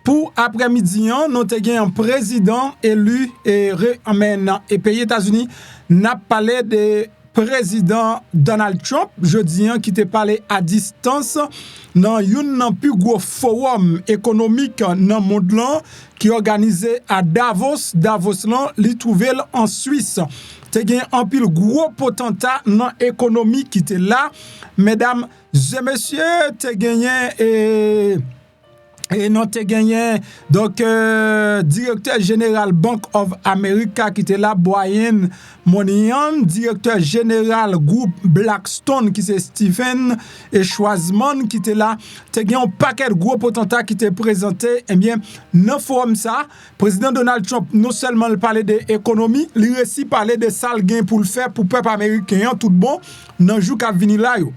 pour après-midi, nous avons un président élu et pays États-Unis n'a parlé de président Donald Trump, jeudi, qui te parlé à distance dans un plus gros forum économique dans le monde qui est organisé à Davos. Davos, li trouvé en Suisse. Te gen un pile gros potentat dans l'économie qui était là. Mesdames et messieurs, te gagné et nous avons gagné donc directeur général Bank of America qui était là, Brian Moynihan, directeur général groupe Blackstone qui c'est Stephen et Schwarzman qui était là. Tu as un paquet de gros potentats qui étaient présentés. Eh bien, dans forum ça, président Donald Trump non seulement parlait de l'économie, il aussi parlait de sale gain pour le faire pour le peuple américain tout bon dans le jour qui venir là yo.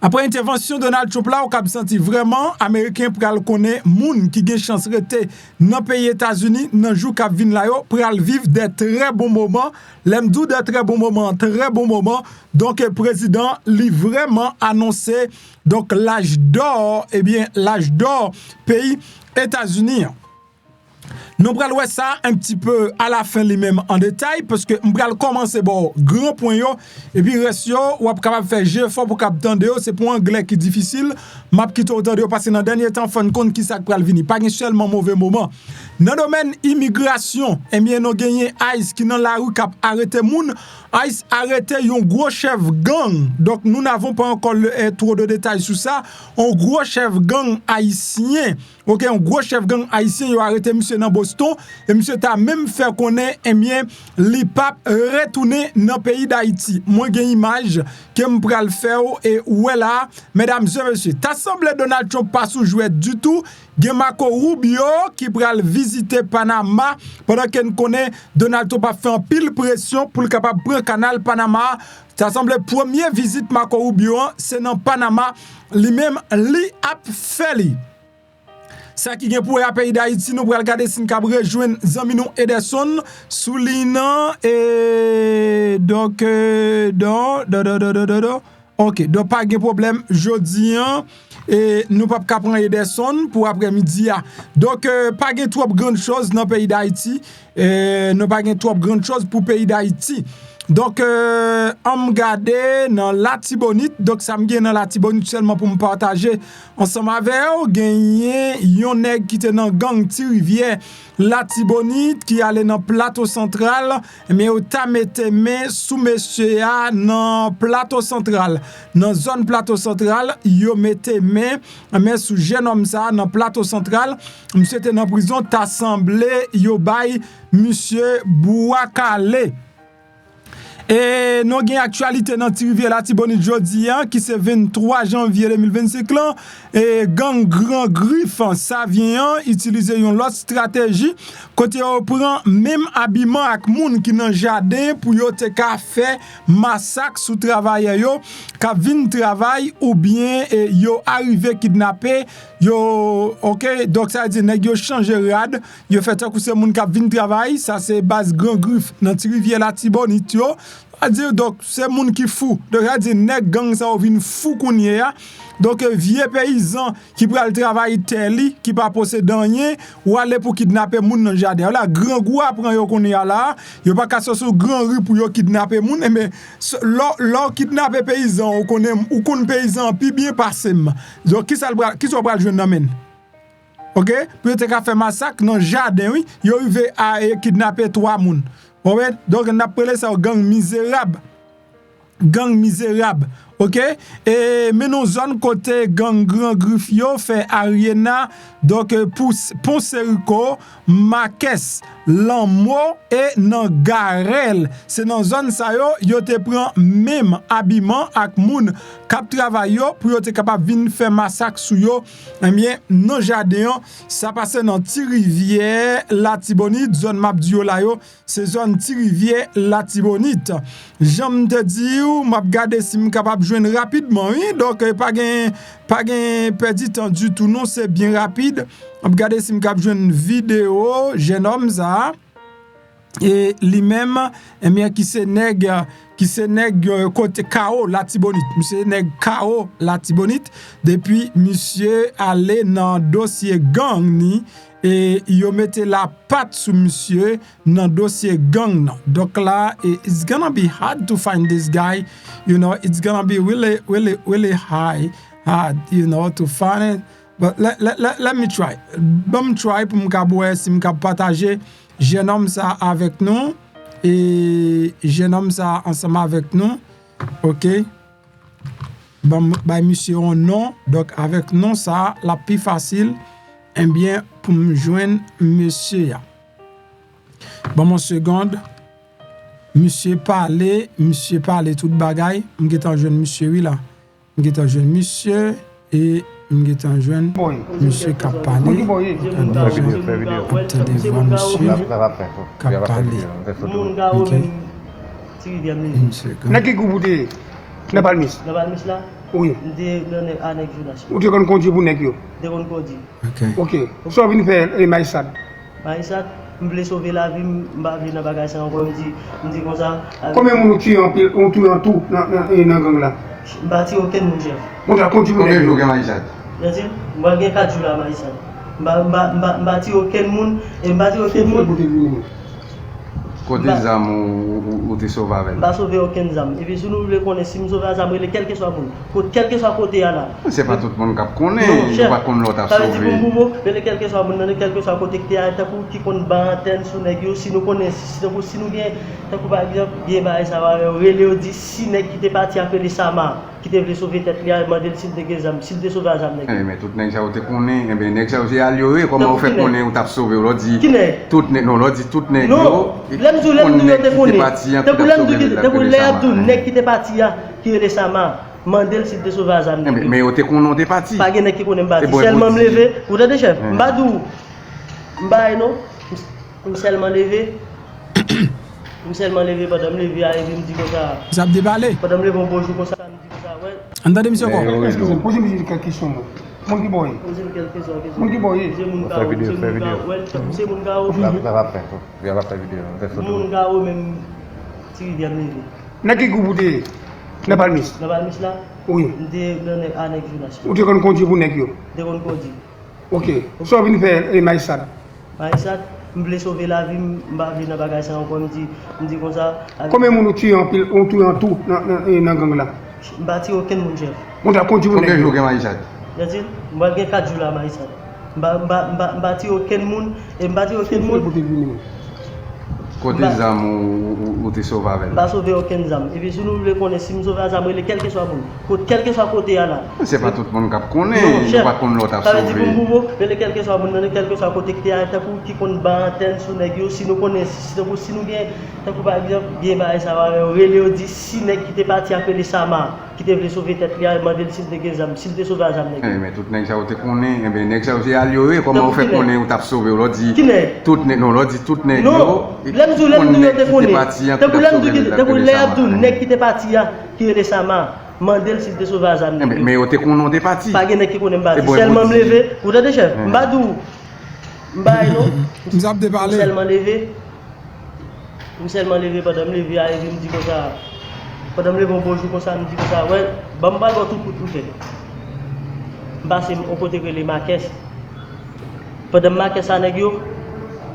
Après intervention Donald Trump là, on a senti vraiment américain pour le connaître moun qui gagne chance rester dans pays États-Unis dans jour qui vinn là yo pour vivre des très bons moments, l'aime dou des très bons moments. Donc le président lui vraiment annoncé donc l'âge d'or pays États-Unis. Nous allons voir ça un petit peu à la fin lui-même en détail parce que nous allons commencer bon grand point yo et puis reste yo ou capable faire jeu fort pour capter c'est pour anglais qui difficile m'a qui t'entendre parce que dans dernier temps fin compte qui ça pral venir pas seulement mauvais moment dans domaine immigration et bien nous gagné ICE qui dans la rue cap arrêter moun ICE arrêté un gros chef gang donc nous n'avons pas encore trop de détails sur ça un gros chef gang haïtien OK un gros chef gang haïtien il a arrêté monsieur dans Boston et monsieur t'a même fait connaître eh bien li pape retourner dans pays d'Haïti moi gagne image que me pral faire et voilà mesdames et messieurs t'as semblé Donald Trump pas sous jouet du tout gen Marco Rubio qui pral visiter Panama pendant qu'on connaît Donald Trump a fait en pile pression pour le capable prendre canal Panama. Ça semble première visite Marco Rubio c'est dans Panama lui-même li a fait li. Ça qui vient pour le pays d'Haïti, nous allons regarder si nous pouvons rejoindre Zami nous Ederson, soulignant et donc OK, donc pas de problème Jodi et nous pas prendre Ederson pour après-midi. Donc pas de trop grande chose dans le pays d'Haïti, nous pas de trop grande chose pour le pays d'Haïti. Donc on regarde dans la Tibonite donc ça me gagne dans la Tibonite seulement pour me partager ensemble avec vous gagner yon nèg qui était dans gang ti rivière la Tibonite qui allait dans plateau central mais au ta mette main sous monsieur dans plateau central dans zone plateau central yo mette main mais sous jeune homme ça dans plateau central monsieur était dans prison t'a semblé yo bay monsieur Bouakale. Et nous avons une actualité dans la Tibonite Jodi qui c'est 23 janvier 2025 là et gang grand griffe ça vient utiliser une autre stratégie côté on prend même habillement avec moun qui dans jardin pour yo te ka faire massacre sous travailleur yo ka vinn travail ou bien yo arrivé kidnapper yo OK donc ça veut dire nèg yo changer rad yo fait tant que c'est moun ka vinn travail ça c'est base grand griffe dans rivière la Tibonite yo à dire donc c'est moun qui fou donc à dire nèg gang ça vinn fou kounye ya donc vieux paysan qui pral travailler terre qui pas posséder rien ou aller pour kidnapper moun dans jardin là grand gou apprend yo kounye là yo pas ka sur grand rue pour yo kidnapper moun mais leur kidnapper paysan ou connaît paysan puis bien passé donc qui soit pral joindre dans men OK peut être qu'a fait massacre dans jardin oui yo arrivé à kidnapper 3 moun. Donc on appelle ça gang misérable. OK et mais nos zone côté gang grand griffio fait Ariana donc Poncerico Marques Lammo et dans Garrel c'est dans zone ça yo te prend même habillement ak moun k'ap travail pour yo te capable vinn faire massacre sou yo et bien dans jardin ça passe dans Ti-Rivière la Tibonite zone map di yo la yo c'est zone Ti-Rivière la Tibonite j'aime te dire m'a regarder si m capable joindre rapidement oui donc pas gain perdu temps du tout non c'est bien rapide on regarder si m capable joindre vidéo jeune homme ça et lui-même eh bien qui c'est nèg qui se nèg côté KO la Tibonite. Monsieur nèg KO la Tibonite depuis monsieur allé dans dossier gang ni et yo mette la patte sous monsieur dans dossier gang nan. Donc là it's gonna be hard to find this guy, you know, it's gonna be really hard, you know, to find it. But let me try. Bon try pour m'kaboué si m'kab partager jeune homme ça avec nous et jeune homme ça ensemble avec nous. OK. Bon bah monsieur on nom donc avec nous ça la plus facile. Eh bien, pour me joindre, monsieur. Bon, mon seconde. Monsieur parler tout bagaille. Je suis en jeune monsieur, oui, là. Je suis en jeune monsieur et je suis en jeune monsieur qui a parlé. Devant monsieur qui a parlé. N'a pas mis là. Oui. Ou tu connais conduire pour nèg yo. De kon conduire. OK. So vinn faire les maïsad. Maïsad, me voulait sauver la vie, m'pa venir dans bagage ça encore me dit comme ça. Combien moun tué en pile, on tué en tout dans gang là. M'pa ti aucun mon chef. On a conduire combien de jours que maïsad? C'est-à-dire, moi gen 4 jours là maïsad. M'pa ti aucun monde et m'pa ti aucun monde. Côté zam ou te sauvé avec? Pas sauver aucun zam. Et puis si nous voulons connaître si nous sauver zam, quel que soit monde, quel que soit côté là. C'est pas tout le monde qui connaît, pas comme l'autre a sauvé. Ça veut dire pour mais quel que soit monde, quel que soit côté qui est pour qui compte ban antenne sur nèg yo si nous connaissons si nous bien par exemple bien ba ça va relé dit si nèg qui était parti appeler Sama qui devait sauver tête li a demandé s'il de zam, s'il de sauver zam nèg. Mais tout nèg ça te connaît, et ben nèg ça aussi allié comment on fait connaît ou t'a sauvé on dit tout nèg non on dit tout nèg yo. L'aime te connaît. Depuis l'Abdou nèg qui était parti qui est Sama mandel s'il de sauver zam nèg. Mais on te connaît on parti. Pas nèg qui connaît parti. Seulement me lever, vous entendez chef? Mbadou Mbaye non, seulement lever. Seulement lever pendant me lever arrive me dit comme ça. Ça a déballé. Pendant me lever bonjour comme ça me dit comme ça ouais. Entendez monsieur quoi? Excusez-moi, posez-moi quelques questions. Mon qui boy. Posez quelques questions. Mon qui boy. C'est mon gars. Ouais, c'est mon gars. Ça va faire. Je vais faire vidéo. Mon gars même si il vient me lever. N'a qui goubouté. N'a pas mis. N'a pas mis là? Oui. De annexe journaliste. Ou tu connais conduire pour nèg yo. De kon conduire. OK. So vinn faire les maïsad. Maïsad, me voulait sauver la vie, m'pa venir dans bagage ça encore me dit comme ça. Combien moun tué en pile, on tué en tout dans gang là. M'pa ti aucun mon chef. On a conduire pour combien nèg de jours yo. que maïsad? C'est-à-dire, moi j'ai 4 jours là maïsad. M'pa ti aucun monde et m'pa ti aucun monde. Côté zam ou te sauvé avec? Pas sauver aucun zam. Et puis si nous voulons connaître si nous sauver zam, quel que soit monde, quel que soit côté là. C'est pas tout le monde qui connaît, pas comme l'autre a sauvé. Ça veut dire pour quel que soit monde, quel que soit côté qui est pour qui compte ban antenne sur nèg yo si nous connaissons si nous bien par exemple bien ba ça va relé dit si nèg qui était parti appeler Sama qui devait sauver tête li a demandé s'il de zam, s'il de sauver zam nèg. Mais tout nèg ça te connaît, et ben nèg ça aussi allié comment on fait connaît ou t'a sauvé on dit tout nèg non on dit tout nèg yo. L'aime te connaît. Depuis l'Abdou nèg qui était parti qui est Sama mandel s'il de sauver zam nèg. Mais on te connaît parti. Pas nèg qui connaît parti. Seulement me lever, vous entendez chef? Mbadou Mbaye non. Nous avons déparlé. Seulement lever pendant me lever arrive me dit comme ça. Pendant me lever bonjour comme ça me dit comme ça ouais, bamba tout pour tout faire. Basé au côté que les marques. Pendant marques ça nèg yo.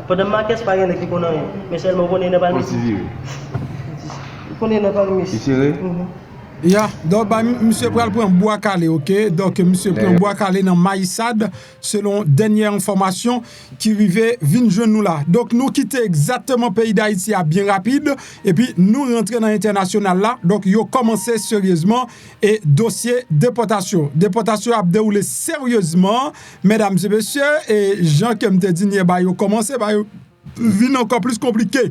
Pendant marques pas nèg qui connaît rien, mais seulement connaît pas mis. Connaît pas mis. Yeah, donc monsieur pral prend bois calé, OK? Donc monsieur prend bois calé dans maïsad selon dernière information qui arrivait vinn joindre nous là. Donc nous quitter exactement pays d'Haïti à bien rapide et puis nous rentrer dans l'international là. Donc yo commencé sérieusement et dossier déportation. Déportation a déroulé sérieusement mesdames et messieurs et Jean qui me dit bah yo commencé bah yo vinn encore plus compliqué.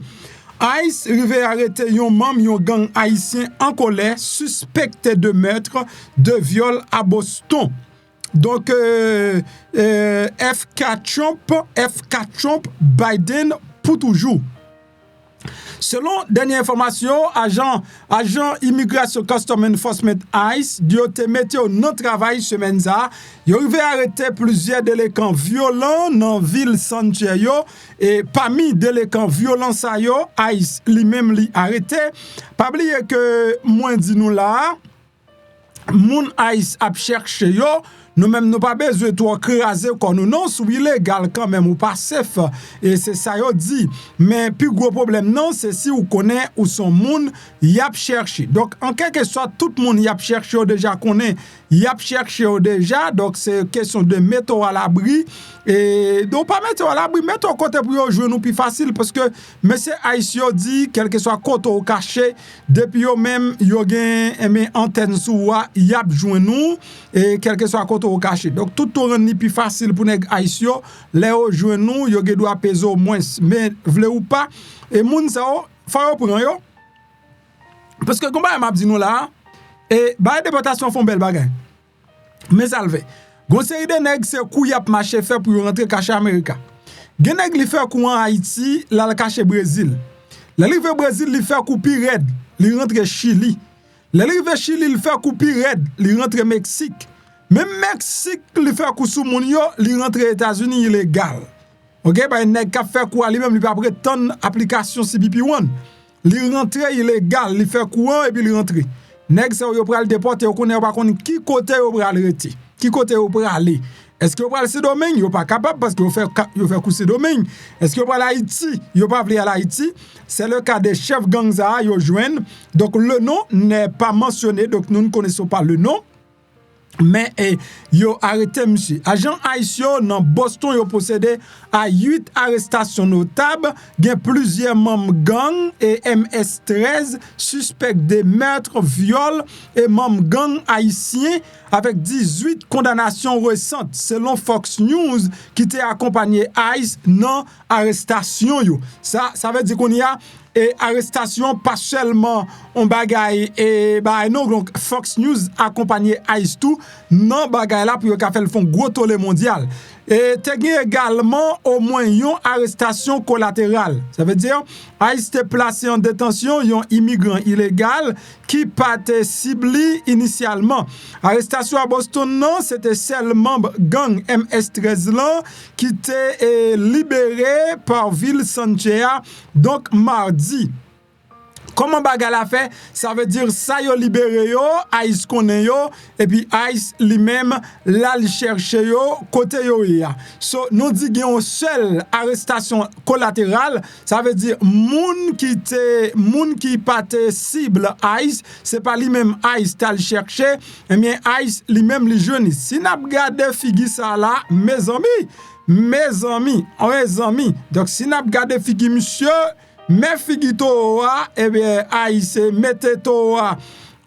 ICE rive arrêté yon membre yon gang haïtien en colère suspecté de meurtre de viol à Boston. Donc F4 Trump Biden pour toujours. Selon dernière information, agent Immigration Custom Enforcement ICE, yo te mette au non travail semaine ça, yo arrivé arrêter plusieurs délinquants violents dans ville Sanctuaire et parmi délinquants violents ça yo, ICE lui-même li arrêté. Pas oublier que moi dit nous là, moun ICE a cherché yo. Nous-mêmes, nous pas besoin de craser comme nous non, sous illégal quand même ou pas safe. Et c'est ça yo dit. Mais plus gros problème non, c'est si vous connaissez où son monde y a cherché. Donc en quelque sorte tout le monde y a cherché déjà connaît, y a cherché déjà. Donc c'est question de mettre à l'abri et donc pas mettre à l'abri, mettre au côté pour jouer nous plus facile parce que monsieur Haïtien dit quel que soit côté au caché depuis yo même yo gen antenne sous y a joué nous et quel que soit côté au caché. Donc tout rend ni plus facile pour nèg Haïtien les au jouer nous yo ge doit peser au moins mais vle ou pas et moun ça faut prendre yo parce que comment m'a dit nous là et ba déportation font belle bagaille mais salvé gon série de nèg c'est kou y a marché fait pour rentrer caché Amérique gen nèg li fait kou en Haïti là le caché Brésil là li fait Brésil li fait kou pi red li rentre Chili là li fait Chili li fait kou pi red li rentre Mexique même Mexique li fait kou sou moun yo li rentre États-Unis illégal. OK ba nèg ka fait kou li même li pas prétendre application CBP1 li rentre illégal li fait kou et puis li rentre nèg ça yo pral déporter yo connaît pas connait qui côté yo pral arrêter qui côté yo pral aller est-ce que yo pral ce domaine yo pas capable parce que yo fait kou ce domaine est-ce que yo pral Haïti yo pas vle à Haïti c'est le cas des chefs gang ça yo joignent donc le nom n'est pas mentionné donc nous ne connaissons pas le nom. Mais yo arrêté monsieur. Agent haïtien dans Boston yo possédé à 8 arrestations notables, gen plusieurs membres gang et MS-13 suspects de meurtre, viol et membres gang haïtiens avec 18 condamnations récentes selon Fox News qui était accompagné ICE dans arrestation yo. Ça veut dire qu'on y a et arrestation pas seulement on bagaille et bah non donc Fox News accompagné ICE tout non bagaille là pour qu'a fait le fond gros tollé mondial et te gen également au moins une arrestation collatérale ça veut dire ICE te placé en détention un immigrant illégal qui pas été ciblé initialement arrestation à Boston non c'était seul membre gang MS-13 là qui était libéré par ville Sanctuaire donc mardi. Comment bagal a fait? Ça veut dire ça yo libéré yo, ICE connaît yo et puis ICE lui-même là il cherche yo côté yo ya. So nous dit gen une seule arrestation collatérale, ça veut dire moun qui pas cible ICE, c'est pas lui-même ICE t'a le chercher, et bien ICE lui-même li jeune. Si n'a regarder figi ça là, mes amis. Donc si n'a regarder figi monsieur mais figito eh bien ICE mette to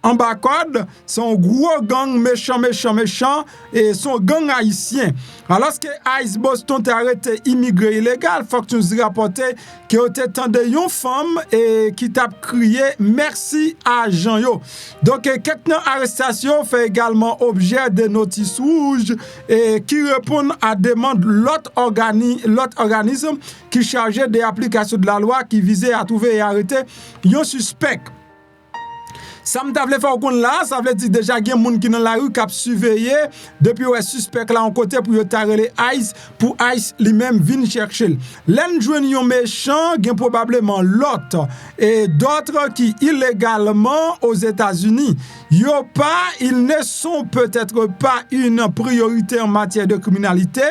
en bas code son gros gang méchant et son gang haïtien alors que ICE Boston t'a arrêté immigré illégal faut que tu rapporter que était tande une femme et qui t'a crié merci agent yo donc quelques arrestation fait également objet de notices rouges et qui répond à demande l'autre organisme qui chargeait des applications de la loi qui visait à trouver et arrêter un suspect. Ça me t'avait fait au là, ça veut dire déjà qu'il y a des gens qui dans la rue qui ont surveillé depuis ouais suspect là en côté pour y tarrer ICE pour ICE lui-même venir chercher. L'un joignent un méchant, il y a probablement l'autre et d'autres qui illégalement aux États-Unis. Ils ne sont peut-être pas une priorité en matière de criminalité,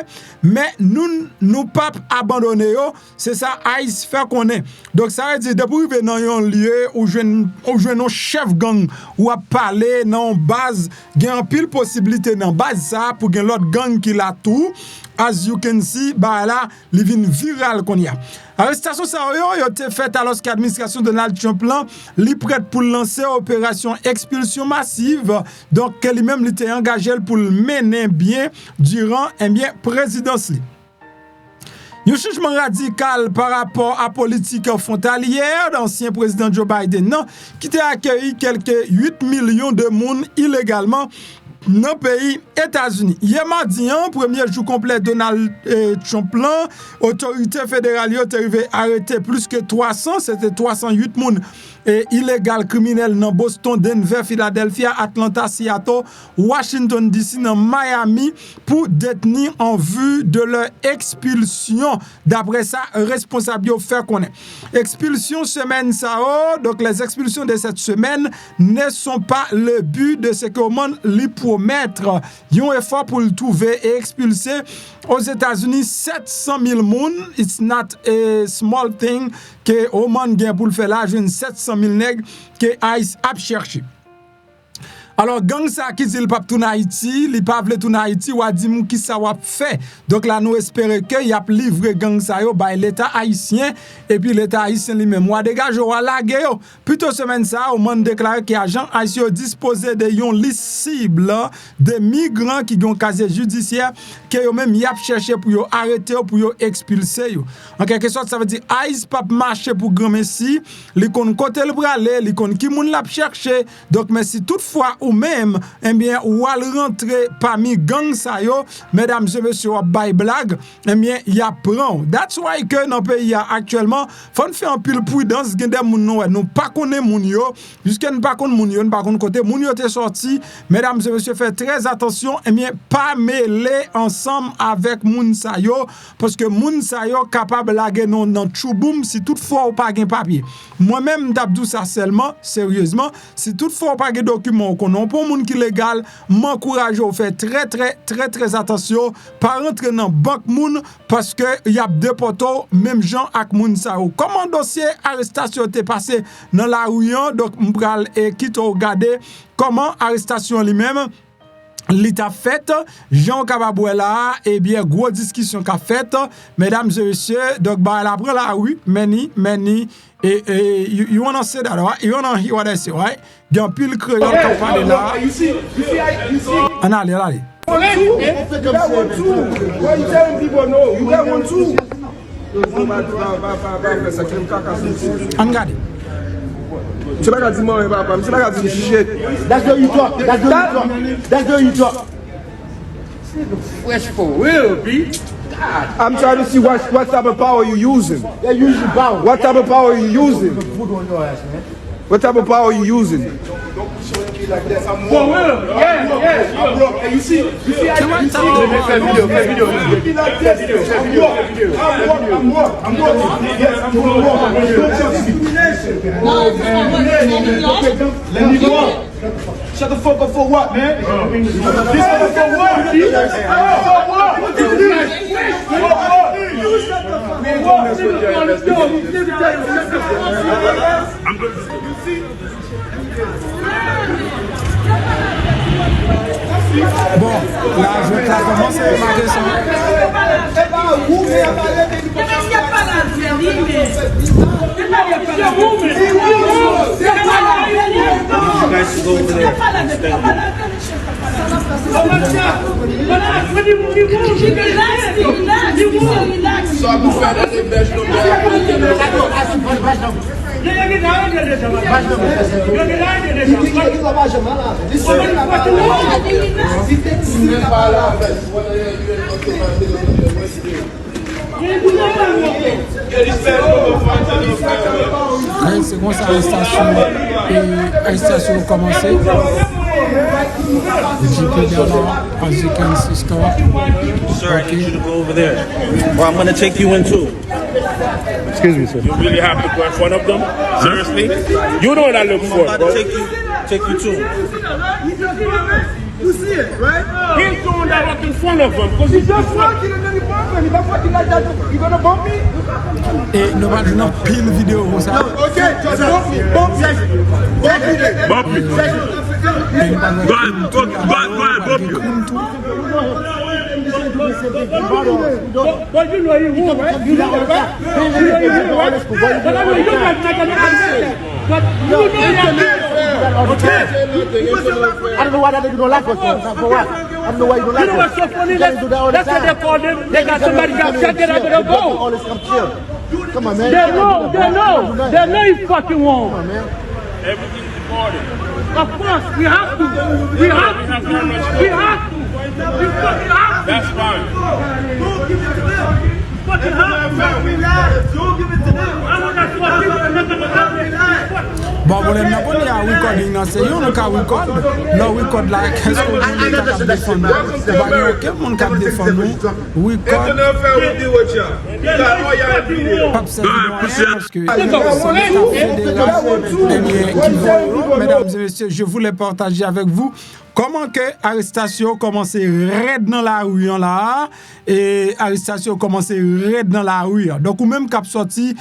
mais nous pas abandonner yo, c'est ça ICE fait qu'on est. Donc ça veut dire depuis venir dans un lieu où je un chef gang ou a parler dans base, il y a une pile possibilité dans base ça pour gen l'autre gang qui l'a tout. As you can see, bah là, il vient viral qu'on y a. Arrestation ça yo été faite alors que l'administration de Donald Trump là, li prête pour lancer opération expulsion massive. Donc lui-même il était engagé pour le mener bien durant présidence. Un changement radical par rapport à la politique frontalière d'ancien président Joe Biden, non, qui a accueilli quelques 8 millions de monde illégalement dans le pays États-Unis. Hier mardi, premier jour complet Donald Trump, autorité fédérale est arrivée à arrêter plus que 300, c'était 308 personnes illégal criminels dans Boston, Denver, Philadelphia, Atlanta, Seattle, Washington DC, dans Miami pour détenir en vue de leur expulsion. D'après ça, responsable faire connaître. Expulsion semaine ça, donc les expulsions de cette semaine ne sont pas le but de ce que Mond lui promettre. Ils ont effort pour le trouver et expulser aux États-Unis 700 000 personnes. It's not a small thing que Mond gagne pour le faire là, j'ai 700 000 nègres que ICE a cherché. Alors, gang ça qui dit le pape tout Haïti, il pas vle tout Haïti, ou a dit qui ça va fait. Donc là, nous espérons que y a livré gang ça yo by l'État haïtien, et puis l'État haïtien lui-même. Moi, dégage, ou a la guerre. Plutôt semaine ça, au monde déclaré que agent haïtien disposé de yon liste cible de migrants qui ont casier judiciaire, que yo même y a cherché pour yo arrêter, pour yo expulser yo. En quelque sorte, ça veut dire Haïti pas marcher pour grand messi, li kon côté le braler, li kon ki moun l'a chercher. Donc, mais si toutefois ou même, eh bien, ou al rentrer parmi gang sa yo, mesdames et messieurs, bay blague, eh bien, y a prend. That's why que dans le pays actuellement, faut faire un pile prudence, gen des moun nous pas connaît moun yo, jusqu'à nous pas connaît moun yo, nous pas connaît côté moun yo te sorti, mesdames et messieurs, faites très attention, eh bien, pas mêler ensemble avec moun sa yo, parce que moun sa yo capable laguer non dans chouboum si toutefois ou pas gen papier. Moi-même, d'abdou ça seulement, sérieusement, si toutefois ou pas gen document non pour moun qui légal, m'encourage à faire très attention, pas rentrer dans banque moun parce que y a des poteaux même gens ak moun sa ou. Comment dossier arrestation t'est passé dans la rue, donc m'pral et qui t'a regardé comment arrestation lui-même l'état fait, Jean Kababouela, et bien, gros discussion qu'a fait, mesdames et messieurs, donc, bah, après la rue, many, you wanna say that, right? You wanna hear what I say, right? Il y a un pile créole qui parle là. Allez. Regardez. That's the you talk. That's the you talk. Fresh for real, B. I'm trying to see what type of power you're using. They're using power. What type of power you using? What type of power you using? For real? Yeah. You see Shut the fuck up for what, man? This is for what? Bon, là, je vais commencer à remarquer ça. C'est bon, ça, arrestation commencée. As you can see, store. Sir, I need you to go over there. Or I'm going to take you in too. Excuse me, sir. You really have to go in front of them? Seriously? You know what I look for, I'm bro. about to take you too. You see it, right? He's doing that up in front of him because he's Just walking and then you bump me. If I'm walking like that, you gonna bump me? Et nous allons pile vidéo pour ça. Okay, just bump me. Bump me. bump me. Go ahead, bump you. But you know you won't, right? You know that. But I mean, you guys make an accent. But you know that. I don't know why they don't like us. For what? I don't know why you don't like us. You know what's so funny? That's what they call them. They got somebody got shot, they not gonna go. Always come chill. Come on, man. They know you fucking won't. Come on, man. Everything Of course, we have to. We have to. We have to. We fucking have to. That's fine. Don't give it to them. Fucking have to. We lie. Don't give it to them. I want that fucking. Bon, vous n'avez pas de recording, non, c'est you qui record. Non, record like, est-ce que vous avez défendu? Il n'y a aucun monde qui a défendu. Record. Pas de parce que mesdames et messieurs, je voulais partager avec vous comment que l'arrestation commençait raide dans la rue là et arrestation commençait raide dans la rue. Donc ou même cap sorti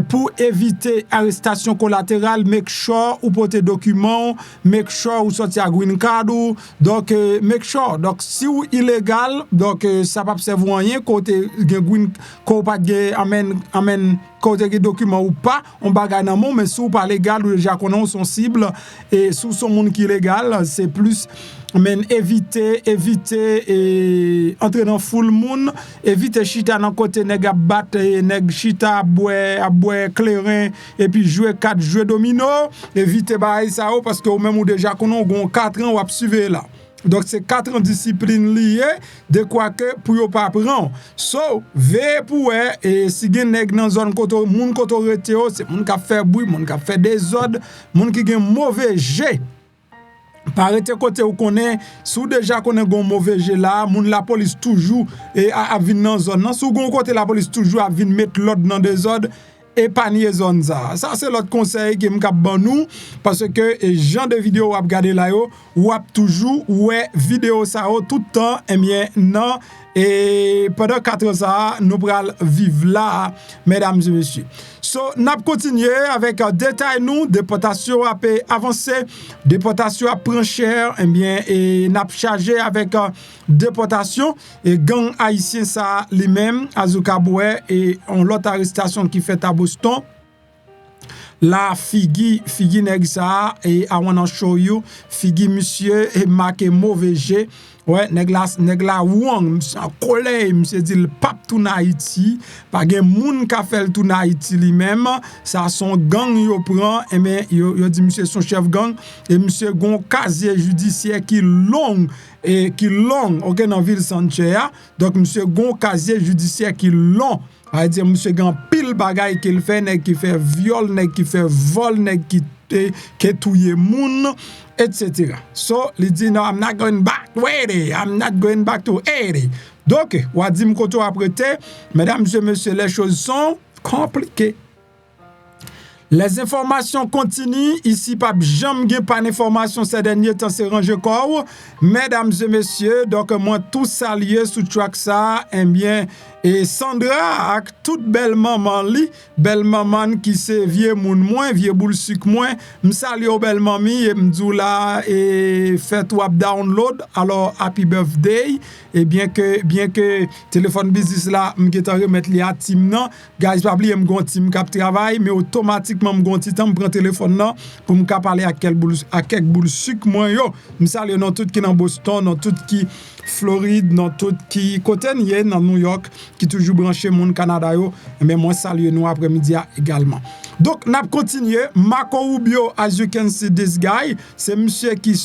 pour éviter arrestation collatérale, make sure ou porter document, make sure ou sorti à green card ou donc make sure. Donc si ou illégal, donc ça pas servir rien côté green ko pas amène côté document ou pas, on bagaille dans mon mais si ou pas légal ou déjà connaît son cible et sous son monde qui illégal, c'est plus mais éviter et entrer dans full moon, éviter chita dans côté nèg battre nèg chita boire clairin et puis jouer 4 jeux domino, éviter bail ça parce que ou même ou déjà connait gon 4 ans ou a suivre là. Donc c'est 4 ans discipline liée de quoi que pour yo pas prendre. So, veille pour et si gen nèg dans zone côté moun côté rete c'est moun qui fait bruit, moun qui fait désordre, moun qui gen mauvais jet. Par côté ou connaît sous déjà connaît gon mauvais jet là, moun la police toujours et a vinn dans zone nan sous gon côté la police toujours a vinn mettre l'ordre dans désordre et panier zone ça. Ça c'est l'autre conseil qui m'kap ban nous parce que genre de vidéo ou regarder là yo ou toujours ouais vidéo ça tout le temps et bien non et pendant 4 ans ça nous pral vivre là mesdames et messieurs. So n'a continuer avec détail nous déportation a avancé, déportation a prend cher et bien et n'a chargé avec déportation et gang haïtien ça lui-même Azukaboué et on l'autre arrestation qui fait à Boston. La figi nèg ça et I wanna show you figi monsieur et marqué mauvais jet. Ouais, nèg la wong, monsieur en colère, monsieur dit le pape tout Haïti, pas gen moun ka fait tout Haïti lui-même, ça son gang yo prend et ben yo dit monsieur son chef gang et monsieur gon casier judiciaire qui long OK dans ville Sanctuaire. Donc monsieur gon casier judiciaire qui long. A dire monsieur gan pile bagay qu'il fait, nèg qui fait viol, nèg qui fait vol, nèg qui touye moun, etc. So, il dit, no, I'm not going back to Haiti. I'm not going back to Haiti. Donc, wadim koto apprêté, mesdames et messieurs, les choses sont compliquées. Les informations continuent. Ici, pas jamais pas d'informations ces derniers temps, c'est rangé corps. Mesdames et messieurs, donc, moi, tout saluer sous track ça, eh bien, et Sandra, avec toute belle maman qui se vieux moun moins, vieux boule sucre moins, me salue au belle mamie et m'dou là et fait wap download. Alors happy birthday et bien que téléphone business là m'geta remettre li à team nan, guys pas oublier m'gon team k'ap travail mais automatiquement m'gon ti temps m'prend téléphone nan pour m'ka parler à quelques boule sucre moins yo. Me salue non tout qui dans Boston, non tout qui Floride, dans tout qui côté nié dans New York qui toujours branché mon Canada yo, mais moi saluer nous après-midi également. Donc n'a continuer Marco Rubio, as you can see this guy, c'est monsieur qui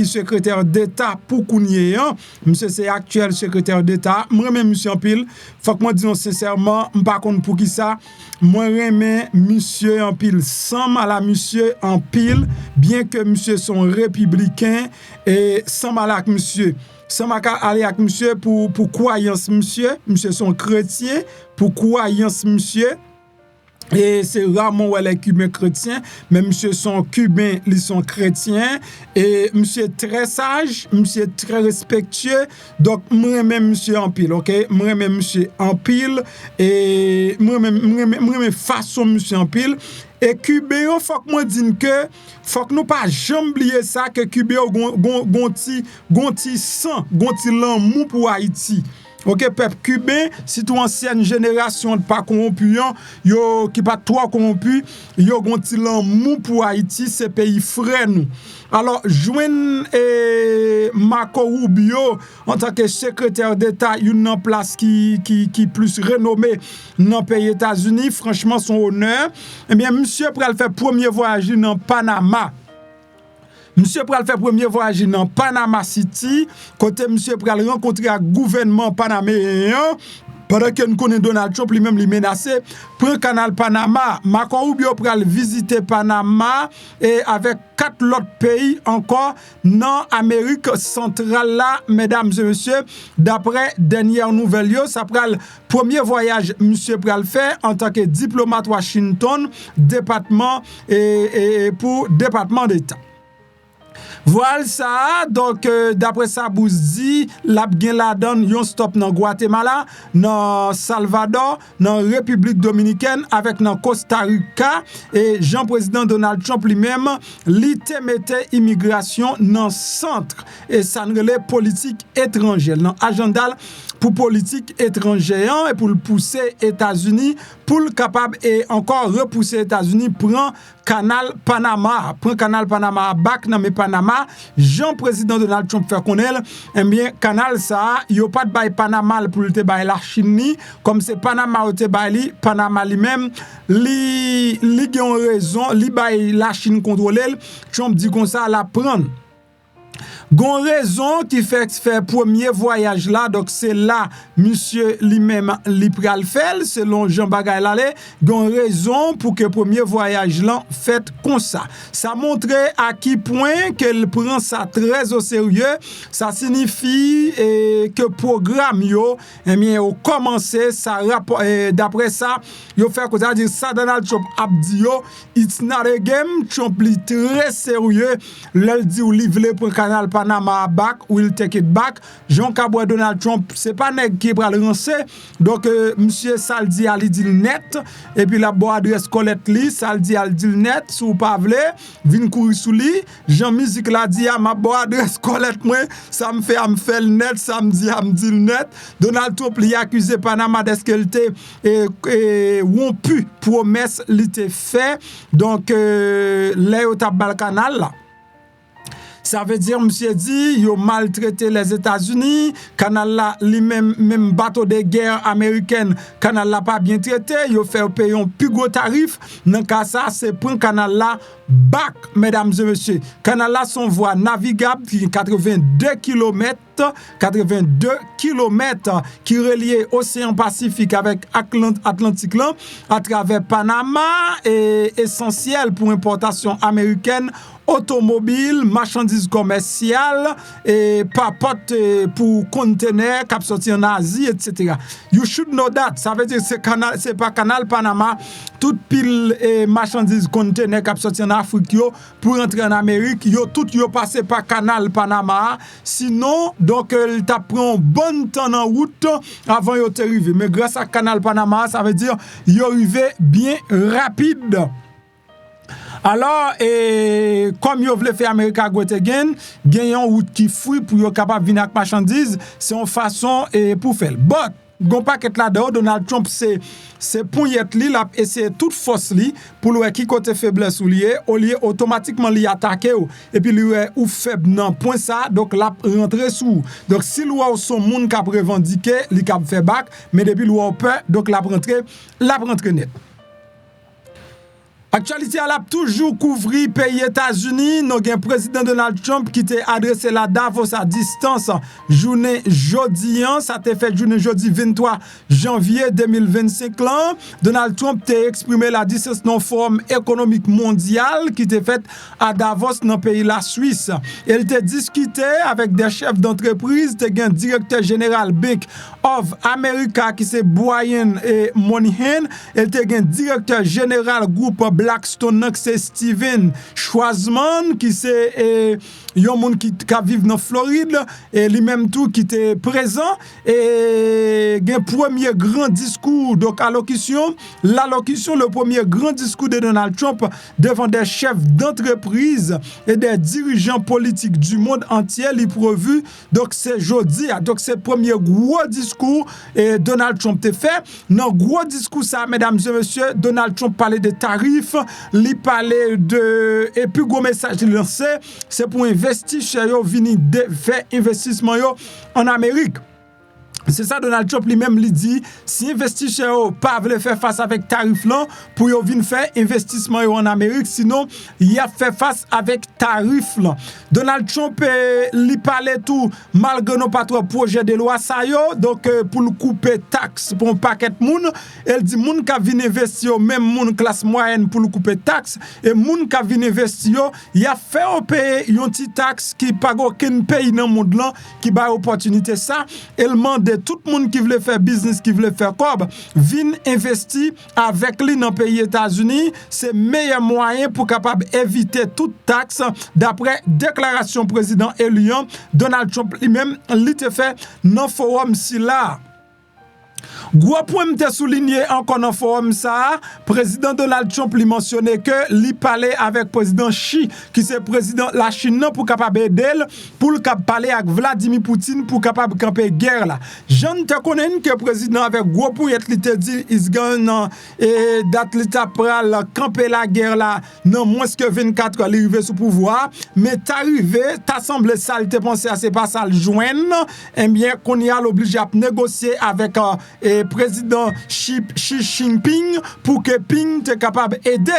secrétaire d'État pour Kounié, monsieur c'est actuel secrétaire d'État, moi même monsieur en pile, faut que moi disons sincèrement, m'pas connait pour qui ça, moi remets monsieur en pile, sans mal à monsieur en pile, bien que monsieur sont républicain et sans mal à monsieur ça m'a aller avec monsieur pour croyance monsieur son chrétien pour croyance monsieur et c'est rarement les cubains chrétiens mais monsieur son cubain ils sont chrétiens et monsieur très sage monsieur très respectueux donc moi même monsieur en pile OK moi même monsieur en pile et moi même façon monsieur en pile. Et Cubain, faut que moi dise que faut que nous pas jamais oublier ça que Cubain gonti sang, gonti l'amour pour Haïti. OK peuple cubain, si tout ancienne génération de pas corrompu yo qui pas trop corrompu, yo gonti l'amour pour Haïti, c'est pays frère nous. Alors joindre Marco Rubio en tant que secrétaire d'État une place qui plus renommé dans pays États-Unis, franchement son honneur. Eh bien monsieur pral faire premier voyage dans Panama. monsieur pral fait premier voyage dans Panama City, côté monsieur pral rencontrer le gouvernement panaméen. Pendant que nous connaissons Donald Trump, lui-même, il menacé pour le canal Panama. Marco Rubio pral visiter Panama et avec 4 autres pays encore dans l'Amérique centrale là, mesdames et messieurs. D'après dernière nouvelle, ça pral premier voyage monsieur pral faire en tant que diplomate Washington, département et pour département d'État. Voilà ça, donc d'après ça, Bouzdi, la gen la donne yon stop dans Guatemala, dans Salvador, dans République Dominicaine, avec dans Costa Rica, et Jean-Président Donald Trump lui-même, li te mette immigration dans centre, et ça ne relève politique étrangère, dans agenda pour politique étrangère et pour le pousser États-Unis, pour le capable et encore repousser États-Unis, prend canal Panama, back dans mes Panama, Jean-Président Donald Trump fait connaître, eh bien, canal ça, yo pas de bail Panama pour le te bail la Chine, comme c'est Panama ou te bail Panama lui-même, li gen raison, li bail la Chine contrôler, Trump dit comme ça la prendre. Gon raison qui fait premier voyage là, donc c'est là monsieur lui-même li pral faire selon Jean Bagay Lalé, gon raison pour que premier voyage là fait comme ça. Ça montre à qui point qu'elle prend ça très au sérieux. Ça signifie que programme yo eh bien au commencer ça d'après ça, yo fait quoi dire ça Donald Trump a dit yo it's not a game, Trump li très sérieux, l'el dit ou livre pour canal Panama back, will take it back. Jean Caboué Donald Trump, c'est pas nèg qui pral lancer. Donc monsieur Saldi ali dit net et puis la bo adresse Colette li, Saldi ali dit net, sou pa vle, vin courir sou li. Jean musique la dit ma bo adresse Colette moi, ça me fait net, ça me dit net. Donald Trump li accusé Panama d'est-ce qu'elle était rompu promesse li te fait. Donc là au tabal canal là. Ça veut dire, monsieur dit, il a maltraité les États-Unis, canal là, même bateau de guerre américaine, canal là pas bien traité, il a fait payer un plus gros tarif. Dans cas ça, c'est pour canal là back, mesdames et messieurs. Canal là, son voie navigable qui est 82 km qui relie océan Pacifique avec Atlantique là, à travers Panama et essentiel pour importation américaine, automobile, marchandises commerciales et papote pour conteneurs qui sorti en Asie, etc. You should know that. Ça veut dire que c'est pas canal Panama, toute pile et marchandises conteneurs qui sorti en Afrique yo, pour entrer en Amérique, yo tout yo passé par canal Panama. Sinon, donc il t'a pris un bon temps en route avant yo te arrivé. Mais grâce à canal Panama, ça veut dire yo arrivé bien rapide. Alors, comme vous voulez faire America Great Again, gagner une route qui fouille pour être capable de venir avec marchandises, c'est une façon pour faire. But, gon paquet là-dedans, Donald Trump, c'est pour y être li, la essayer toute force li, pour lui qui côté faiblesse ou lié, au lieu automatiquement li attaquer et puis lui ou faible non point ça, donc la rentrer sous. Donc si lui a son monde qui a revendiqué, li cap fait back, mais depuis lui a peur, donc la rentrer net. Actualité a toujours couvri pays États-Unis. Nous avons président Donald Trump qui t'a adressé la Davos à distance journée Jodi. Ça t'a fait journée Jodi 23 janvier 2025. Là. Donald Trump t'a exprimé la distance dans forum économique mondial qui t'a fait à Davos dans le pays la Suisse. Il t'a discuté avec des chefs d'entreprise. T'as un directeur général Bank of America qui c'est Brian et Moynihan. Il t'a un directeur général groupe Blackstone, c'est Steven Schwarzman qui c'est un monde qui vit dans Floride et lui-même tout qui était présent et un premier grand discours donc le premier grand discours de Donald Trump devant des chefs d'entreprise et des dirigeants politiques du monde entier il prévu donc c'est Jodi donc c'est le premier gros discours et Donald Trump t'a fait dans gros discours ça mesdames et messieurs Donald Trump parlait de tarifs li parlait de et puis gros message lancé c'est pour investir chez yo vini faire investissement yo en Amérique. C'est ça Donald Trump lui-même lui dit, si investisseurs pas veulent faire face avec tarif là pour yo vinn faire investissement en Amérique, sinon il a fait face avec tarif là. Donald Trump lui parlait tout malgré nos pas trop projet de loi ça yo, donc pour le couper taxe pour un paquet de monde, elle dit monde qui vinn investir même monde classe moyenne pour le couper taxe et monde qui vinn investir, il a fait payer une petite taxe qui pas aucun pays dans monde là qui ba opportunité ça, elle demande tout le monde qui veut faire business, qui veut faire cob, vient investir avec lui dans le pays États-Unis, c'est le meilleur moyen pour capable éviter toute taxe d'après déclaration président élu Donald Trump lui-même il te fait dans forum si là. Gros point m'te souligné encore dans forum ça, président Donald Trump lui mentionnait que lui parlait avec président Xi qui c'est président la Chine pour capable aider pour parler avec Vladimir Poutine pour capable camper guerre là. Jean te connais que président avec gros point il te dit is gonna et date l'état pral camper la guerre là non moins que 24 heures arrivé sous pouvoir mais t'arrivé t'as semblé ça il te pensé c'est pas ça le joindre et bien qu'on y a l'obligé à négocier avec et président Xi Jinping pour que Ping te capable aider.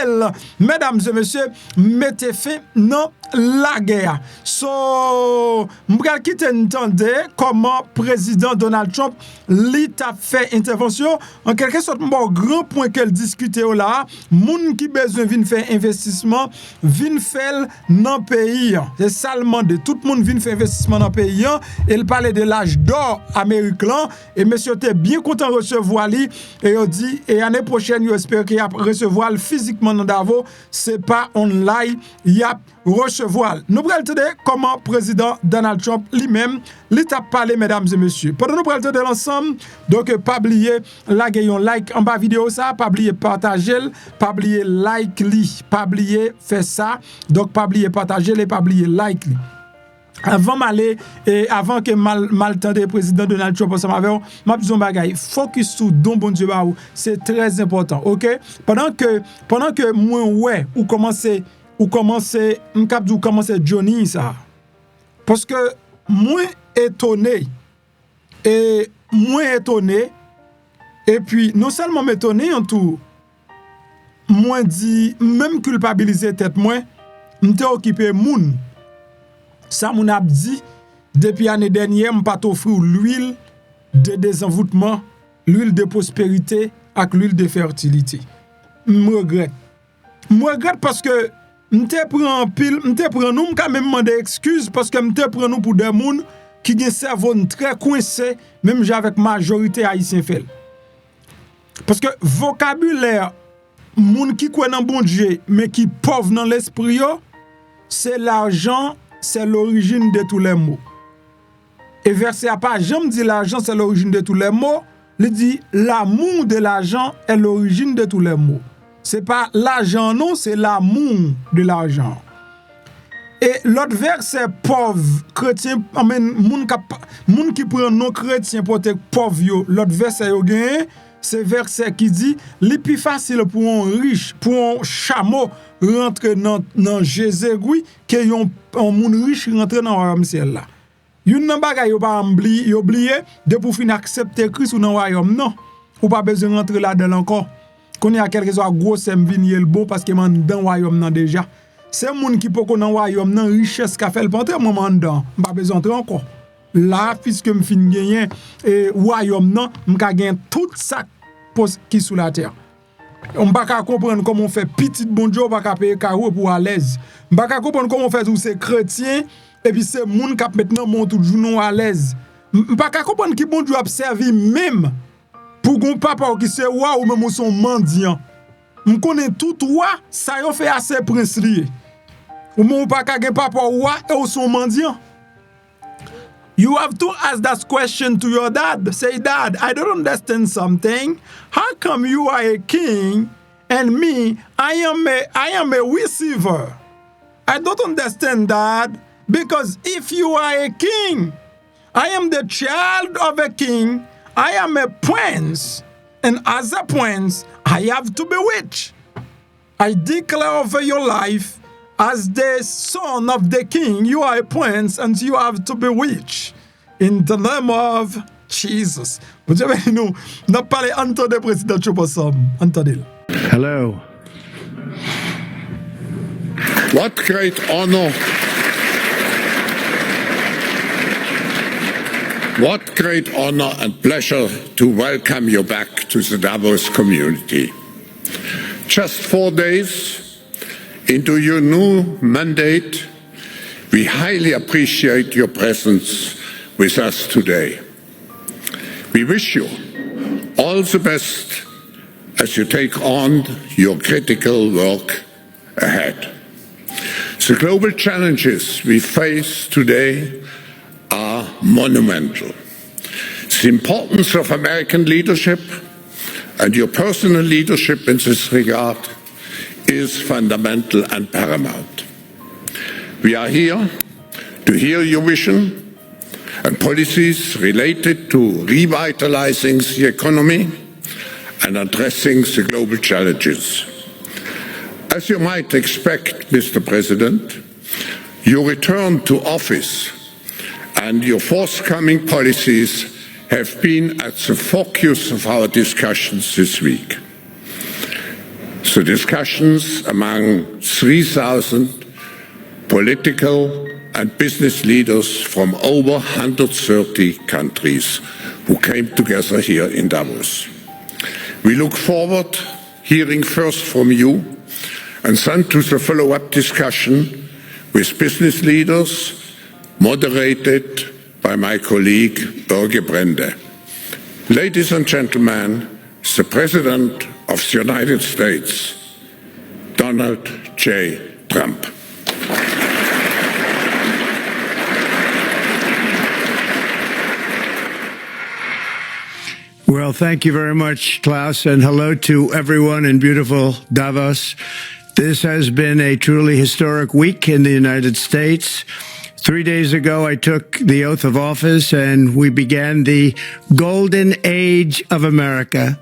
Mesdames et messieurs, mettez fin non la guerre. So, m'bral quitte entendre comment président Donald Trump l'État fait intervention en quelque sorte mon grand point qu'elle discute là, moun qui besoin vinn faire investissement, vinn faire dans pays. C'est seulement de tout le monde vinn faire investissement dans pays. Il parlait de l'âge d'or américain et monsieur était bien content de recevoir lui et il dit et l'année prochaine il espère qu'il a recevoir physiquement dans Davos, c'est pas online, il y a recevoir. Nous allons entendre comment président Donald Trump lui-même l'état parlé mesdames et messieurs. Pendant nous allons entendre l'ensemble, donc pas oublier laguer un like en bas vidéo ça, pas oublier partager, pas oublier like li, pas oublier faire ça, donc pas oublier partager et pas oublier like li. Avant m'aller et avant que mal tende président Donald Trump ensemble avec m'a besoin bagay focus sur don bon Dieu ba ou c'est très important. OK pendant que moi ouais ou commencer m'cap dou commencer Johnny ça parce que moi étonné et puis non seulement m'étonné en tout moi dit même culpabiliser tête moi m'était occupé moun. Ça mon a dit depuis l'année dernière m'pas t'offrir l'huile de désenvoûtement, l'huile de prospérité avec l'huile de fertilité. Me regrette parce que m'te prend nous quand même demander excuse parce que m'te prend nous pour des moun qui gen cerveau très coincé même avec majorité haïtien fait. Parce que vocabulaire moun qui croit dans bon Dieu mais qui pauvre dans l'esprit c'est l'argent. C'est l'origine de tous les mots. Et verset à pas, j'aime dire l'argent c'est l'origine de tous les mots. Il dit l'amour de l'argent est l'origine de tous les mots. C'est pas l'argent non, c'est l'amour de l'argent. Et l'autre verset pauvre chrétien, moun qui prend non chrétien pour être pauvre yo, l'autre verset yo gagne, c'est verset qui dit li plus facile pour un riche, pour un chameau rentrer dans Jésus que un moun riche rentrer dans royaume ciel là. Yon nan bagay yo pas oublié de pour fin accepter Christ ou dans royaume non. Ou pas besoin rentrer là-dedans encore. Qu'on y a quelque chose gros sem viniel bon parce que man dans royaume nan déjà. C'est moun qui peut qu'on dans royaume nan richesse qu'a fait le pantre moment dedans. Pas besoin entrer encore. Là puisque me fin gagner et royaume nan m'ka gagner tout ça qui sous la terre. On pas comprendre comment on fait petit bon Dieu pas ka payer carreau pour à l'aise. On pas comprendre comment on fait tout c'est chrétien et puis c'est moun qui maintenant monte tout jour à l'aise. On pas comprendre qui bon Dieu a servi même pour gon papa qui c'est roi ou même son mendiant. On connaît tout roi ça yo fait assez prince lié. Ou mon pas gen papa roi et son mendiant. You have to ask that question to your dad. Say, Dad, I don't understand something. How come you are a king and me, I am a receiver? I don't understand, Dad. Because if you are a king, I am the child of a king. I am a prince. And as a prince, I have to be rich. I declare over your life, as the son of the king, you are a prince and you have to be rich. In the name of Jesus. Bon Dieu, nous n'a parlé entendre le président Trump ensemble. Entendez-le. Hello. What great honor. What great honor and pleasure to welcome you back to the Davos community. Just 4 days into your new mandate, we highly appreciate your presence with us today. We wish you all the best as you take on your critical work ahead. The global challenges we face today are monumental. The importance of American leadership and your personal leadership in this regard is fundamental and paramount. We are here to hear your vision and policies related to revitalizing the economy and addressing the global challenges. As you might expect, Mr. President, your return to office and your forthcoming policies have been at the focus of our discussions this week. The discussions among 3,000 political and business leaders from over 130 countries who came together here in Davos. We look forward to hearing first from you and then to the follow-up discussion with business leaders moderated by my colleague Børge Brende. Ladies and gentlemen, the President of the United States, Donald J. Trump. Well, thank you very much, Klaus, and hello to everyone in beautiful Davos. This has been a truly historic week in the United States. 3 days ago, I took the oath of office and we began the golden age of America.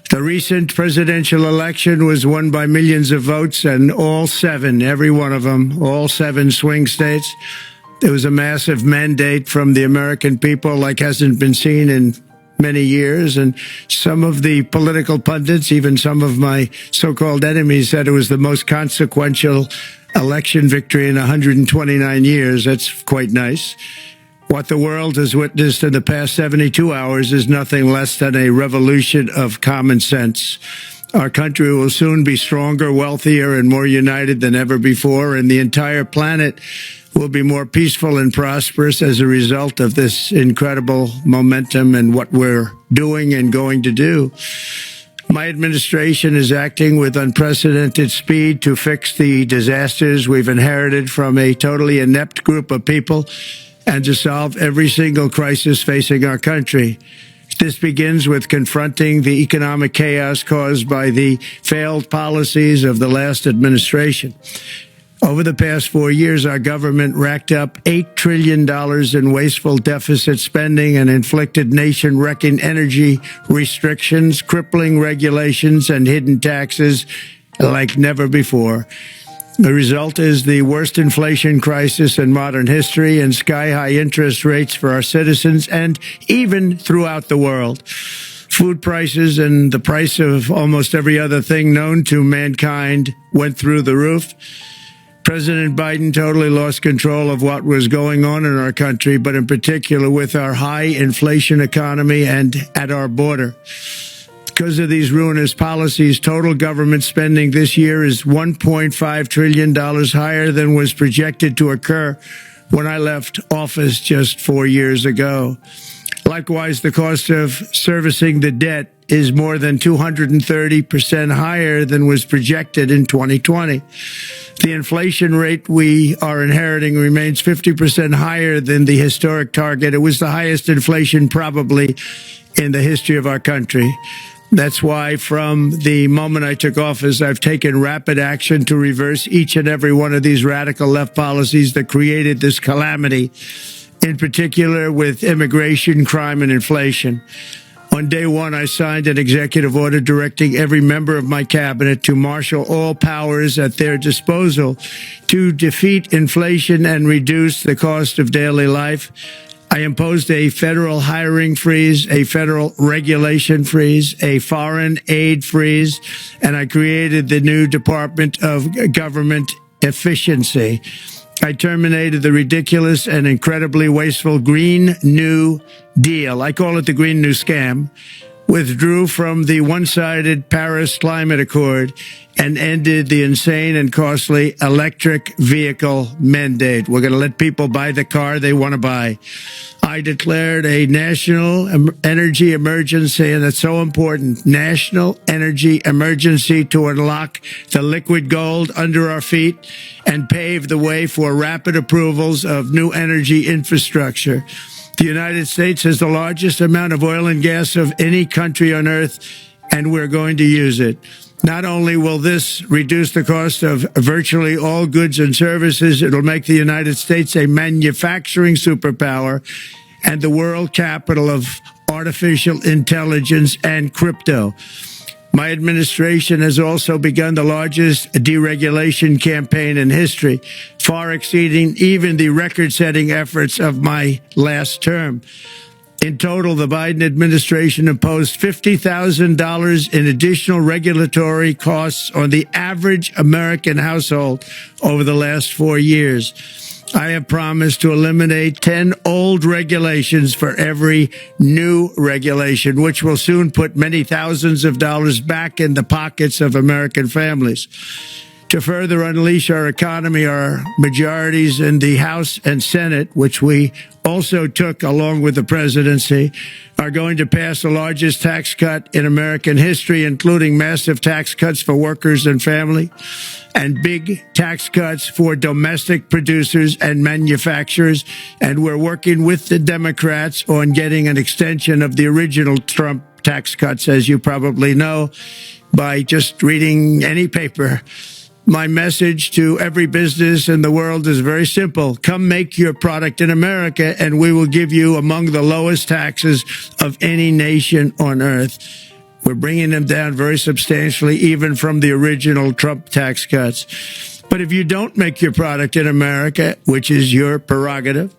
The recent presidential election was won by millions of votes, and all 7, every one of them, all 7 swing states. There was a massive mandate from the American people like hasn't been seen in many years, and some of the political pundits, even some of my so-called enemies, said it was the most consequential election victory in 129 years. That's quite nice. What the world has witnessed in the past 72 hours is nothing less than a revolution of common sense. Our country will soon be stronger, wealthier, and more united than ever before, and the entire planet will be more peaceful and prosperous as a result of this incredible momentum and what we're doing and going to do. My administration is acting with unprecedented speed to fix the disasters we've inherited from a totally inept group of people and to solve every single crisis facing our country. This begins with confronting the economic chaos caused by the failed policies of the last administration. Over the past 4 years, our government racked up $8 trillion in wasteful deficit spending and inflicted nation-wrecking energy restrictions, crippling regulations, and hidden taxes like never before. The result is the worst inflation crisis in modern history and sky-high interest rates for our citizens and even throughout the world. Food prices and the price of almost every other thing known to mankind went through the roof. President Biden totally lost control of what was going on in our country, but in particular with our high inflation economy and at our border. Because of these ruinous policies, total government spending this year is $1.5 trillion higher than was projected to occur when I left office just 4 years ago. Likewise, the cost of servicing the debt is more than 230% higher than was projected in 2020. The inflation rate we are inheriting remains 50% higher than the historic target. It was the highest inflation probably in the history of our country. That's why from the moment I took office, I've taken rapid action to reverse each and every one of these radical left policies that created this calamity, in particular with immigration, crime, and inflation. On day one, I signed an executive order directing every member of my cabinet to marshal all powers at their disposal to defeat inflation and reduce the cost of daily life. I imposed a federal hiring freeze, a federal regulation freeze, a foreign aid freeze, and I created the new Department of Government Efficiency. I terminated the ridiculous and incredibly wasteful Green New Deal. I call it the Green New Scam. Withdrew from the one-sided Paris Climate Accord and ended the insane and costly electric vehicle mandate. We're going to let people buy the car they want to buy. I declared a national energy emergency, and that's so important, national energy emergency to unlock the liquid gold under our feet and pave the way for rapid approvals of new energy infrastructure. The United States has the largest amount of oil and gas of any country on earth, and we're going to use it. Not only will this reduce the cost of virtually all goods and services, it'll make the United States a manufacturing superpower and the world capital of artificial intelligence and crypto. My administration has also begun the largest deregulation campaign in history, far exceeding even the record-setting efforts of my last term. In total, the Biden administration imposed $50,000 in additional regulatory costs on the average American household over the last 4 years. I have promised to eliminate 10 old regulations for every new regulation, which will soon put many thousands of dollars back in the pockets of American families. To further unleash our economy, our majorities in the House and Senate, which we also took along with the presidency, are going to pass the largest tax cut in American history, including massive tax cuts for workers and family, and big tax cuts for domestic producers and manufacturers. And we're working with the Democrats on getting an extension of the original Trump tax cuts, as you probably know, by just reading any paper. My message to every business in the world is very simple. Come make your product in America, and we will give you among the lowest taxes of any nation on earth. We're bringing them down very substantially, even from the original Trump tax cuts. But if you don't make your product in America, which is your prerogative,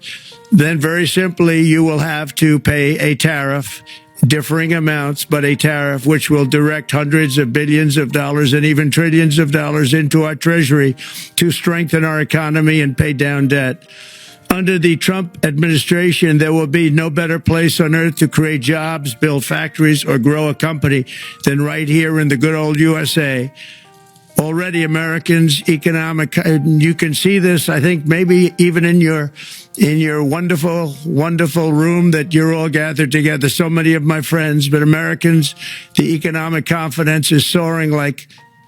then very simply you will have to pay a tariff, differing amounts, but a tariff which will direct hundreds of billions of dollars and even trillions of dollars into our treasury to strengthen our economy and pay down debt. Under the Trump administration, there will be no better place on earth to create jobs, build factories, or grow a company than right here in the good old USA. Already Americans' economic, you can see this, I think, maybe even in your wonderful, wonderful room that you're all gathered together, so many of my friends, but Americans, the economic confidence is soaring like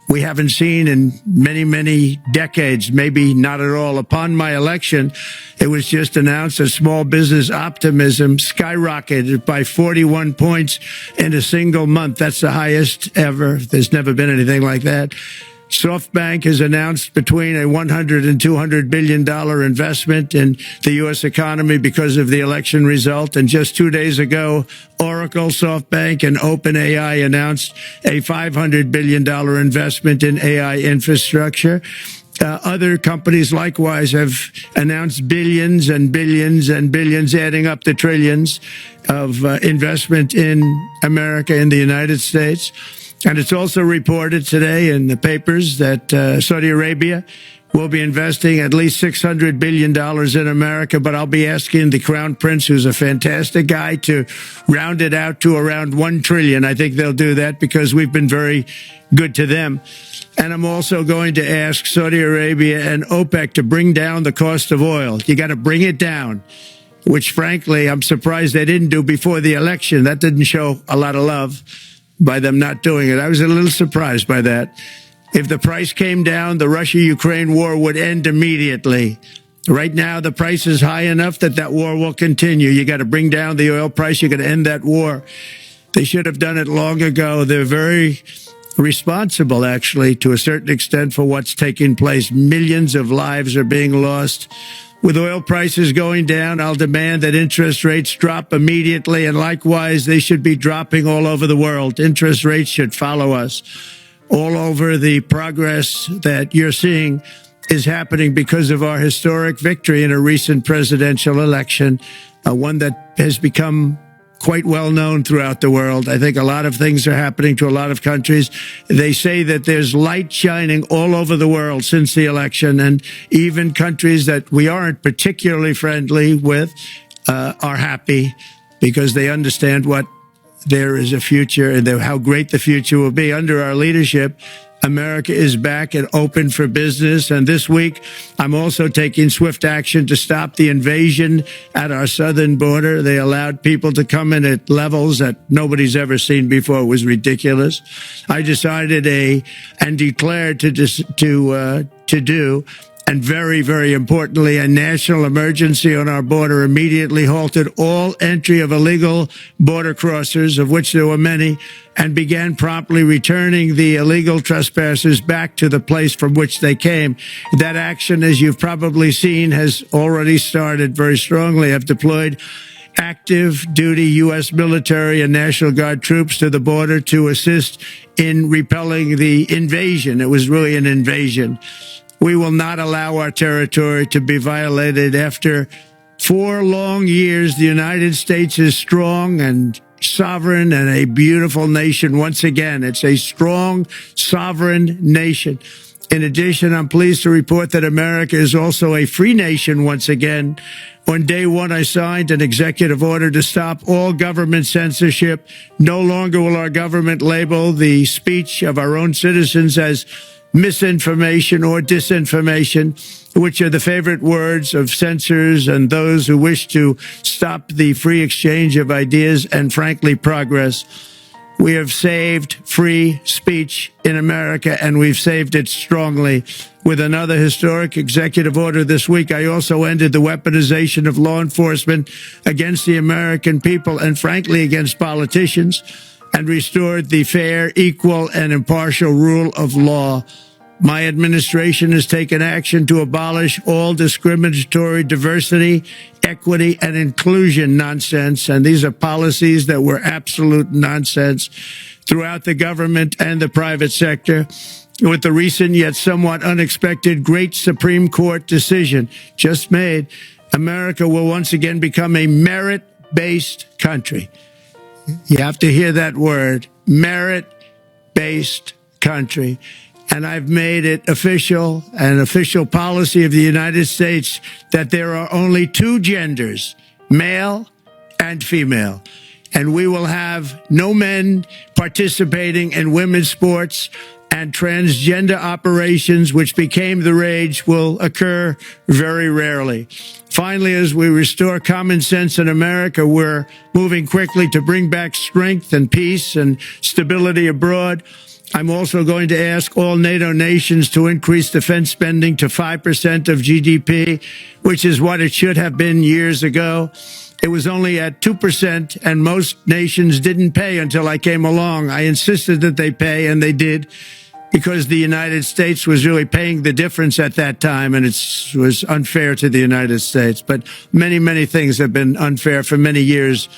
we haven't seen in many, many decades, maybe not at all. Upon my election, it was just announced that small business optimism skyrocketed by 41 points in a single month. That's the highest ever. There's never been anything like that. SoftBank has announced between a $100 and $200 billion investment in the U.S. economy because of the election result. And just 2 days ago, Oracle, SoftBank, and OpenAI announced a $500 billion investment in AI infrastructure. Other companies likewise have announced billions and billions and billions, adding up to trillions of investment in America, in the United States. And it's also reported today in the papers that Saudi Arabia will be investing at least $600 billion in America, but I'll be asking the Crown Prince, who's a fantastic guy, to round it out to around $1 trillion. I think they'll do that because we've been very good to them. And I'm also going to ask Saudi Arabia and OPEC to bring down the cost of oil. You got to bring it down, which frankly, I'm surprised they didn't do before the election. That didn't show a lot of love by them not doing it. I was a little surprised by that. If the price came down, the Russia-Ukraine war would end immediately. Right now, the price is high enough that that war will continue. You got to bring down the oil price. You got to end that war. They should have done it long ago. They're very responsible, actually, to a certain extent for what's taking place. Millions of lives are being lost. With oil prices going down, I'll demand that interest rates drop immediately, and likewise, they should be dropping all over the world. Interest rates should follow us. All over, the progress that you're seeing is happening because of our historic victory in a recent presidential election. one that has become quite well known throughout the world. I think a lot of things are happening to a lot of countries. They say that there's light shining all over the world since the election, and even countries that we aren't particularly friendly with are happy because they understand what there is a future and how great the future will be. Under our leadership, America is back and open for business. And this week, I'm also taking swift action to stop the invasion at our southern border. They allowed people to come in at levels that nobody's ever seen before. It was ridiculous. I decided and declared to do, and very, very importantly, a national emergency on our border immediately halted all entry of illegal border crossers, of which there were many, and began promptly returning the illegal trespassers back to the place from which they came. That action, as you've probably seen, has already started very strongly. I've deployed active duty U.S. military and National Guard troops to the border to assist in repelling the invasion. It was really an invasion. We will not allow our territory to be violated. After 4 long years, the United States is strong and sovereign and a beautiful nation. Once again, it's a strong, sovereign nation. In addition, I'm pleased to report that America is also a free nation once again. On day one, I signed an executive order to stop all government censorship. No longer will our government label the speech of our own citizens as misinformation or disinformation, which are the favorite words of censors and those who wish to stop the free exchange of ideas and, frankly, progress. We have saved free speech in America, and we've saved it strongly. With another historic executive order this week, I also ended the weaponization of law enforcement against the American people and, frankly, against politicians, and restored the fair, equal, and impartial rule of law. My administration has taken action to abolish all discriminatory diversity, equity, and inclusion nonsense, and these are policies that were absolute nonsense throughout the government and the private sector. With the recent yet somewhat unexpected great Supreme Court decision just made, America will once again become a merit-based country. You have to hear that word, merit-based country. And I've made it official, an official policy of the United States, that there are only 2 genders, male and female. And we will have no men participating in women's sports, and transgender operations, which became the rage, will occur very rarely. Finally, as we restore common sense in America, we're moving quickly to bring back strength and peace and stability abroad. I'm also going to ask all NATO nations to increase defense spending to 5% of GDP, which is what it should have been years ago. It was only at 2%, and most nations didn't pay until I came along. I insisted that they pay, and they did, because the United States was really paying the difference at that time, and it was unfair to the United States. But many, many things have been unfair for many years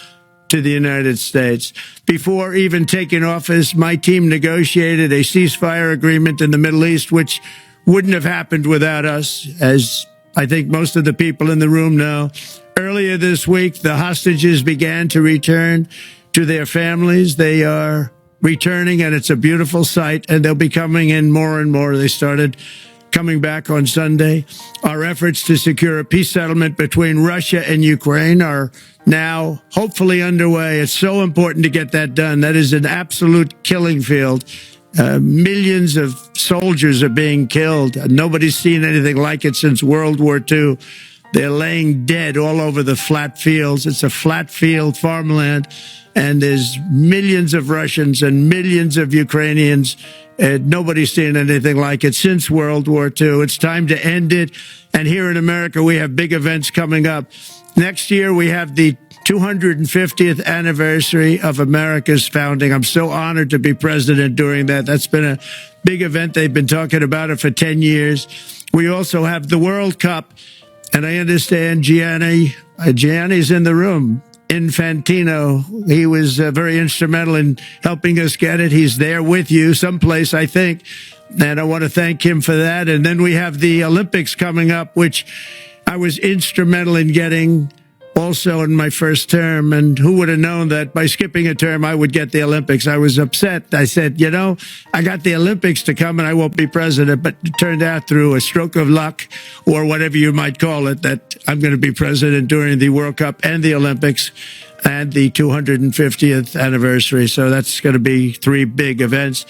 to the United States. Before even taking office, my team negotiated a ceasefire agreement in the Middle East, which wouldn't have happened without us, as I think most of the people in the room know. Earlier this week, the hostages began to return to their families. They are returning, and it's a beautiful sight, and they'll be coming in more and more. They started coming back on Sunday. Our efforts to secure a peace settlement between Russia and Ukraine are now hopefully underway. It's so important to get that done. That is an absolute killing field. Millions of soldiers are being killed. Nobody's seen anything like it since World War II. They're laying dead all over the flat fields. It's a flat field farmland, and there's millions of Russians and millions of Ukrainians. Nobody's seen anything like it since World War II. It's time to end it. And here in America, we have big events coming up. Next year, we have the 250th anniversary of America's founding. I'm so honored to be president during that. That's been a big event. They've been talking about it for 10 years. We also have the World Cup. And I understand Gianni's in the room. Infantino, he was very instrumental in helping us get it. He's there with you someplace, I think. And I want to thank him for that. And then we have the Olympics coming up, which I was instrumental in getting also in my first term. And who would have known that by skipping a term, I would get the Olympics? I was upset. I said, you know, I got the Olympics to come and I won't be president. But it turned out through a stroke of luck, or whatever you might call it, that I'm going to be president during the World Cup and the Olympics and the 250th anniversary. So that's going to be 3 big events.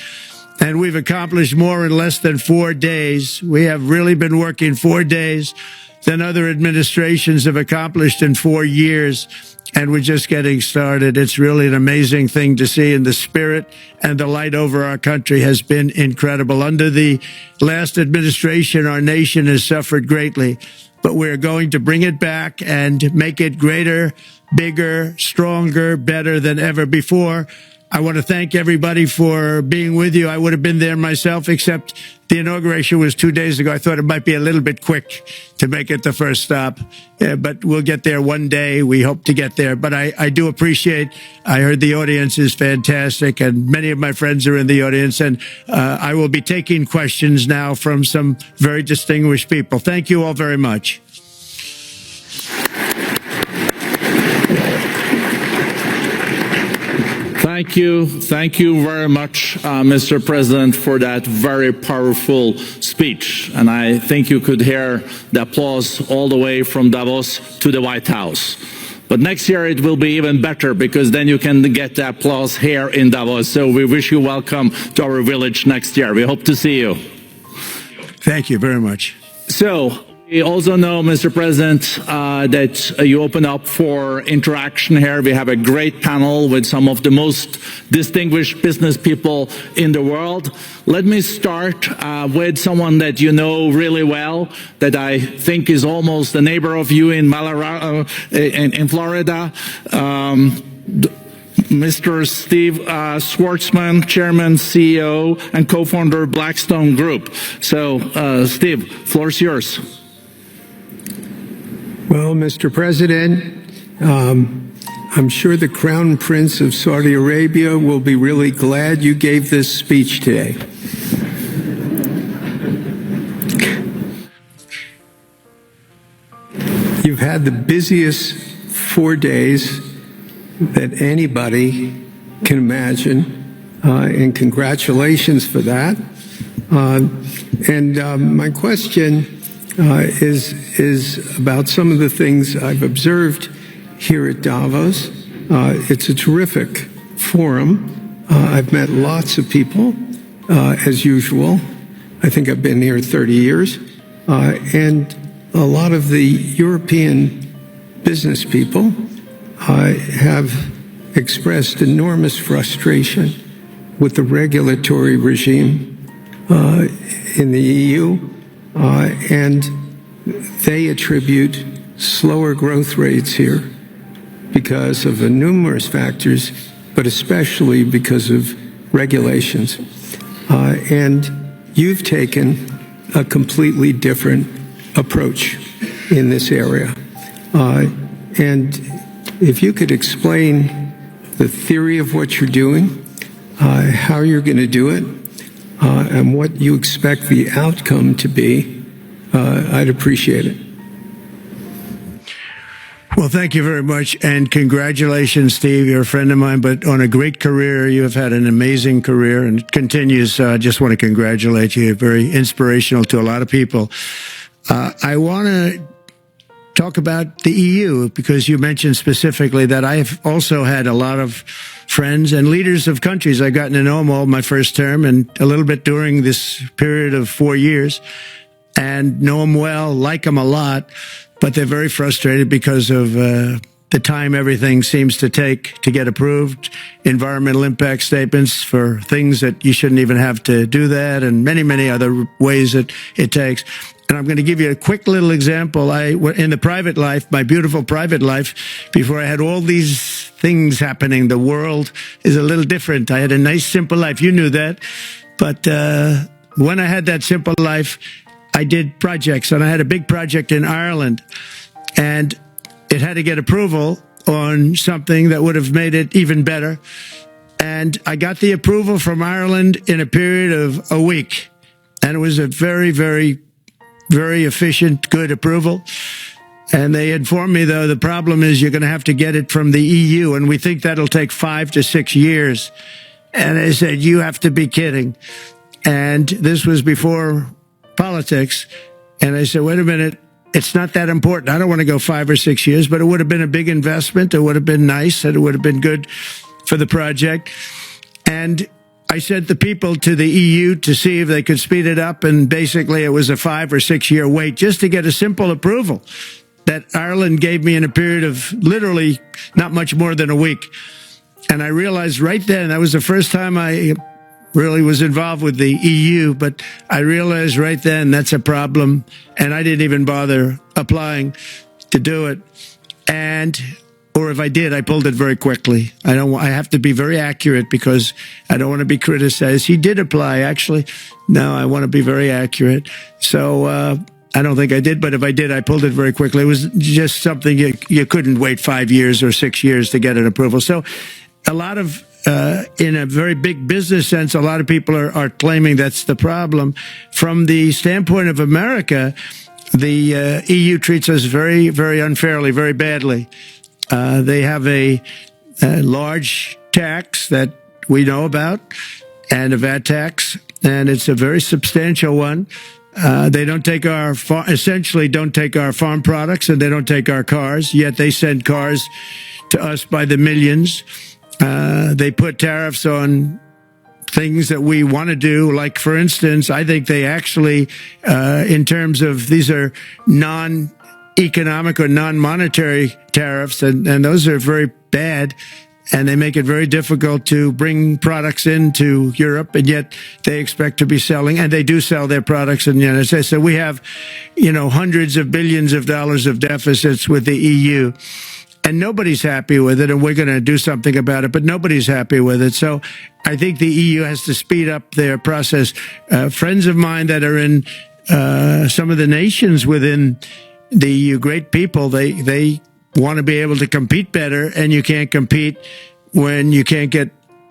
And we've accomplished more in less than 4 days. We have really been working 4 days than other administrations have accomplished in 4 years. And we're just getting started. It's really an amazing thing to see. And the spirit and the light over our country has been incredible. Under the last administration, our nation has suffered greatly. But we're going to bring it back and make it greater, bigger, stronger, better than ever before. I want to thank everybody for being with you. I would have been there myself, except the inauguration was 2 days ago. I thought it might be a little bit quick to make it the first stop, but we'll get there one day. We hope to get there. But I do appreciate, I heard the audience is fantastic, and many of my friends are in the audience, and I will be taking questions now from some very distinguished people. Thank you all very much. Thank you very much, Mr. President, for that very powerful speech. And I think you could hear the applause all the way from Davos to the White House. But next year it will be even better, because then you can get the applause here in Davos. So we wish you welcome to our village next year. We hope to see you. Thank you very much. So, we also know, Mr. President, that you open up for interaction here. We have a great panel with some of the most distinguished business people in the world. Let me start with someone that you know really well, that I think is almost a neighbor of you in Florida. Mr. Steve Schwartzman, Chairman, CEO, and co-founder of Blackstone Group. So, Steve, floor is yours. Well, Mr. President, I'm sure the Crown Prince of Saudi Arabia will be really glad you gave this speech today. You've had the busiest 4 days that anybody can imagine, and congratulations for that. My question is about some of the things I've observed here at Davos. It's a terrific forum. I've met lots of people, as usual. I think I've been here 30 years. And a lot of the European business people have expressed enormous frustration with the regulatory regime in the EU. And they attribute slower growth rates here because of numerous factors, but especially because of regulations. And you've taken a completely different approach in this area. And if you could explain the theory of what you're doing, how you're going to do it, and what you expect the outcome to be, I'd appreciate it. Well, thank you very much, and congratulations, Steve. You're a friend of mine, but on a great career. You have had an amazing career, and it continues. I just want to congratulate you. You're very inspirational to a lot of people. I want to talk about the EU, because you mentioned specifically that I've also had a lot of friends and leaders of countries. I've gotten to know them all my first term and a little bit during this period of 4 years, and know them well, like them a lot, but they're very frustrated because of the time everything seems to take to get approved, environmental impact statements for things that you shouldn't even have to do that, and many, many other ways that it takes. And I'm going to give you a quick little example. In the private life, my beautiful private life, before I had all these things happening, the world is a little different. I had a nice, simple life. You knew that. But when I had that simple life, I did projects. And I had a big project in Ireland. And it had to get approval on something that would have made it even better. And I got the approval from Ireland in a period of a week. And it was a very, very, very efficient, good approval. And they informed me, though, the problem is you're going to have to get it from the EU, and we think that'll take 5 to 6 years. And I said, you have to be kidding. And this was before politics. And I said, wait a minute, it's not that important. I don't want to go 5 or 6 years, but it would have been a big investment. It would have been nice, and it would have been good for the project. And I sent the people to the EU to see if they could speed it up. And basically, it was a 5 or 6 year wait just to get a simple approval that Ireland gave me in a period of literally not much more than a week. And I realized right then, that was the first time I really was involved with the EU, but I realized right then that's a problem, and I didn't even bother applying to do it. Or if I did, I pulled it very quickly. I have to be very accurate because I don't want to be criticized. He did apply, actually. No, I want to be very accurate. So I don't think I did, but if I did, I pulled it very quickly. It was just something you couldn't wait 5 years or 6 years to get an approval. So a lot of, in a very big business sense, a lot of people are claiming that's the problem. From the standpoint of America, the EU treats us very, very unfairly, very badly. They have a large tax that we know about, and a VAT tax, and it's a very substantial one. They don't take essentially don't take our farm products, and they don't take our cars, yet they send cars to us by the millions. They put tariffs on things that we want to do. Like, for instance, I think they actually, in terms of, these are non-economic or non-monetary tariffs, and those are very bad, and they make it very difficult to bring products into Europe, and yet they expect to be selling, and they do sell their products in the United States. So we have, hundreds of billions of dollars of deficits with the EU. And nobody's happy with it, and we're going to do something about it, but nobody's happy with it. So I think the EU has to speed up their process. Friends of mine that are in some of the nations within the EU, great people, they want to be able to compete better, and you can't compete when you can't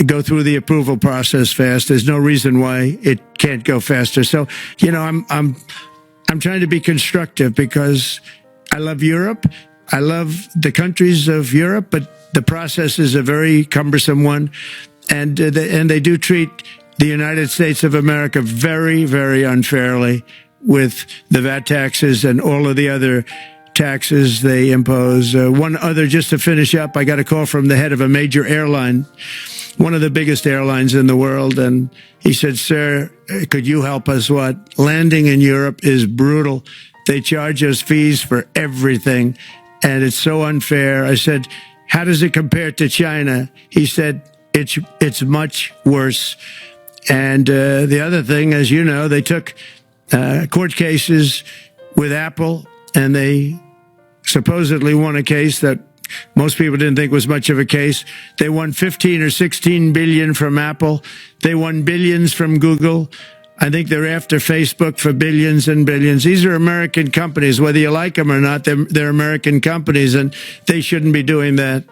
go through the approval process fast. There's no reason why it can't go faster. So, I'm trying to be constructive because I love Europe. I love the countries of Europe, but the process is a very cumbersome one. And they do treat the United States of America very, very unfairly with the VAT taxes and all of the other taxes they impose. One other, just to finish up, I got a call from the head of a major airline, one of the biggest airlines in the world, and he said, "Sir, could you help us? Landing in Europe is brutal. They charge us fees for everything, and it's so unfair." I said, "How does it compare to China?" He said, it's much worse. And the other thing, as you know, they took court cases with Apple, and they supposedly won a case that most people didn't think was much of a case. They won 15 or 16 billion from Apple. They won billions from Google. I think they're after Facebook for billions and billions. These are American companies, whether you like them or not. They're American companies, and they shouldn't be doing that.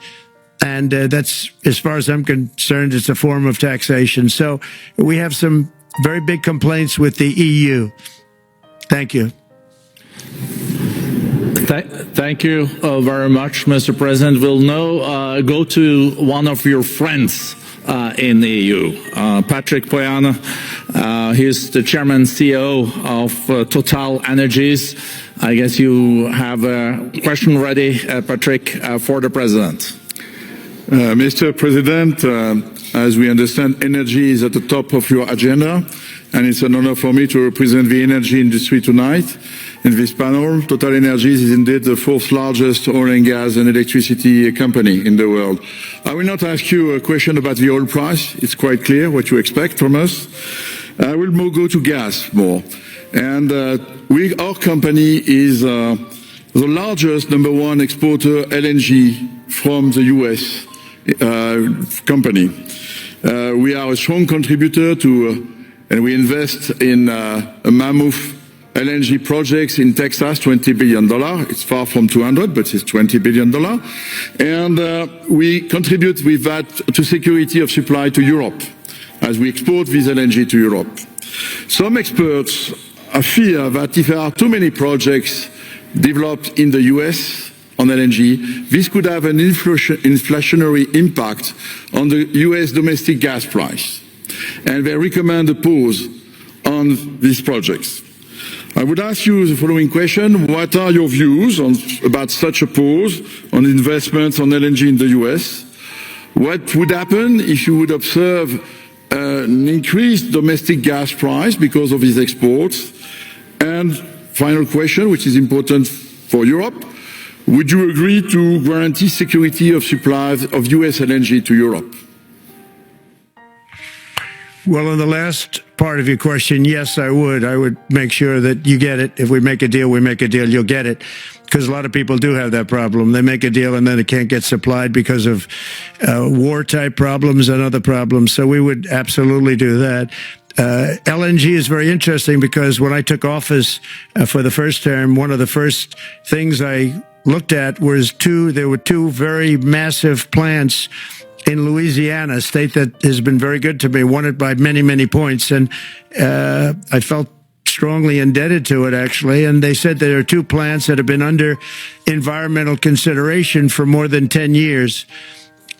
And that's, as far as I'm concerned, it's a form of taxation. So we have some very big complaints with the EU. Thank you. Thank you very much, Mr. President. We'll now go to one of your friends in the EU, Patrick Pouyanné. He's the chairman CEO of Total Energies. I guess you have a question ready, Patrick, for the president. Mr. President, as we understand, energy is at the top of your agenda, and it's an honor for me to represent the energy industry tonight in this panel. Total Energies is indeed the fourth largest oil and gas and electricity company in the world. I will not ask you a question about the oil price. It's quite clear what you expect from us. I will go to gas more. And our company is the largest #1 exporter LNG from the US company. We are a strong contributor to, and we invest in a mammoth LNG projects in Texas, $20 billion. It's far from 200, but it's $20 billion. And we contribute with that to security of supply to Europe, as we export this LNG to Europe. Some experts fear that if there are too many projects developed in the US on LNG, this could have an inflationary impact on the US domestic gas price. And they recommend a pause on these projects. I would ask you the following question: what are your views about such a pause on investments on LNG in the US? What would happen if you would observe an increased domestic gas price because of these exports? And final question, which is important for Europe: would you agree to guarantee security of supplies of US LNG to Europe? Well, on the last part of your question, yes, I would. I would make sure that you get it. If we make a deal, we make a deal, you'll get it. Because a lot of people do have that problem. They make a deal and then it can't get supplied because of war-type problems and other problems. So we would absolutely do that. LNG is very interesting because when I took office for the first term, one of the first things I looked at was there were two very massive plants in Louisiana, a state that has been very good to me, won it by many, many points. And I felt strongly indebted to it, actually. And they said there are two plants that have been under environmental consideration for more than 10 years.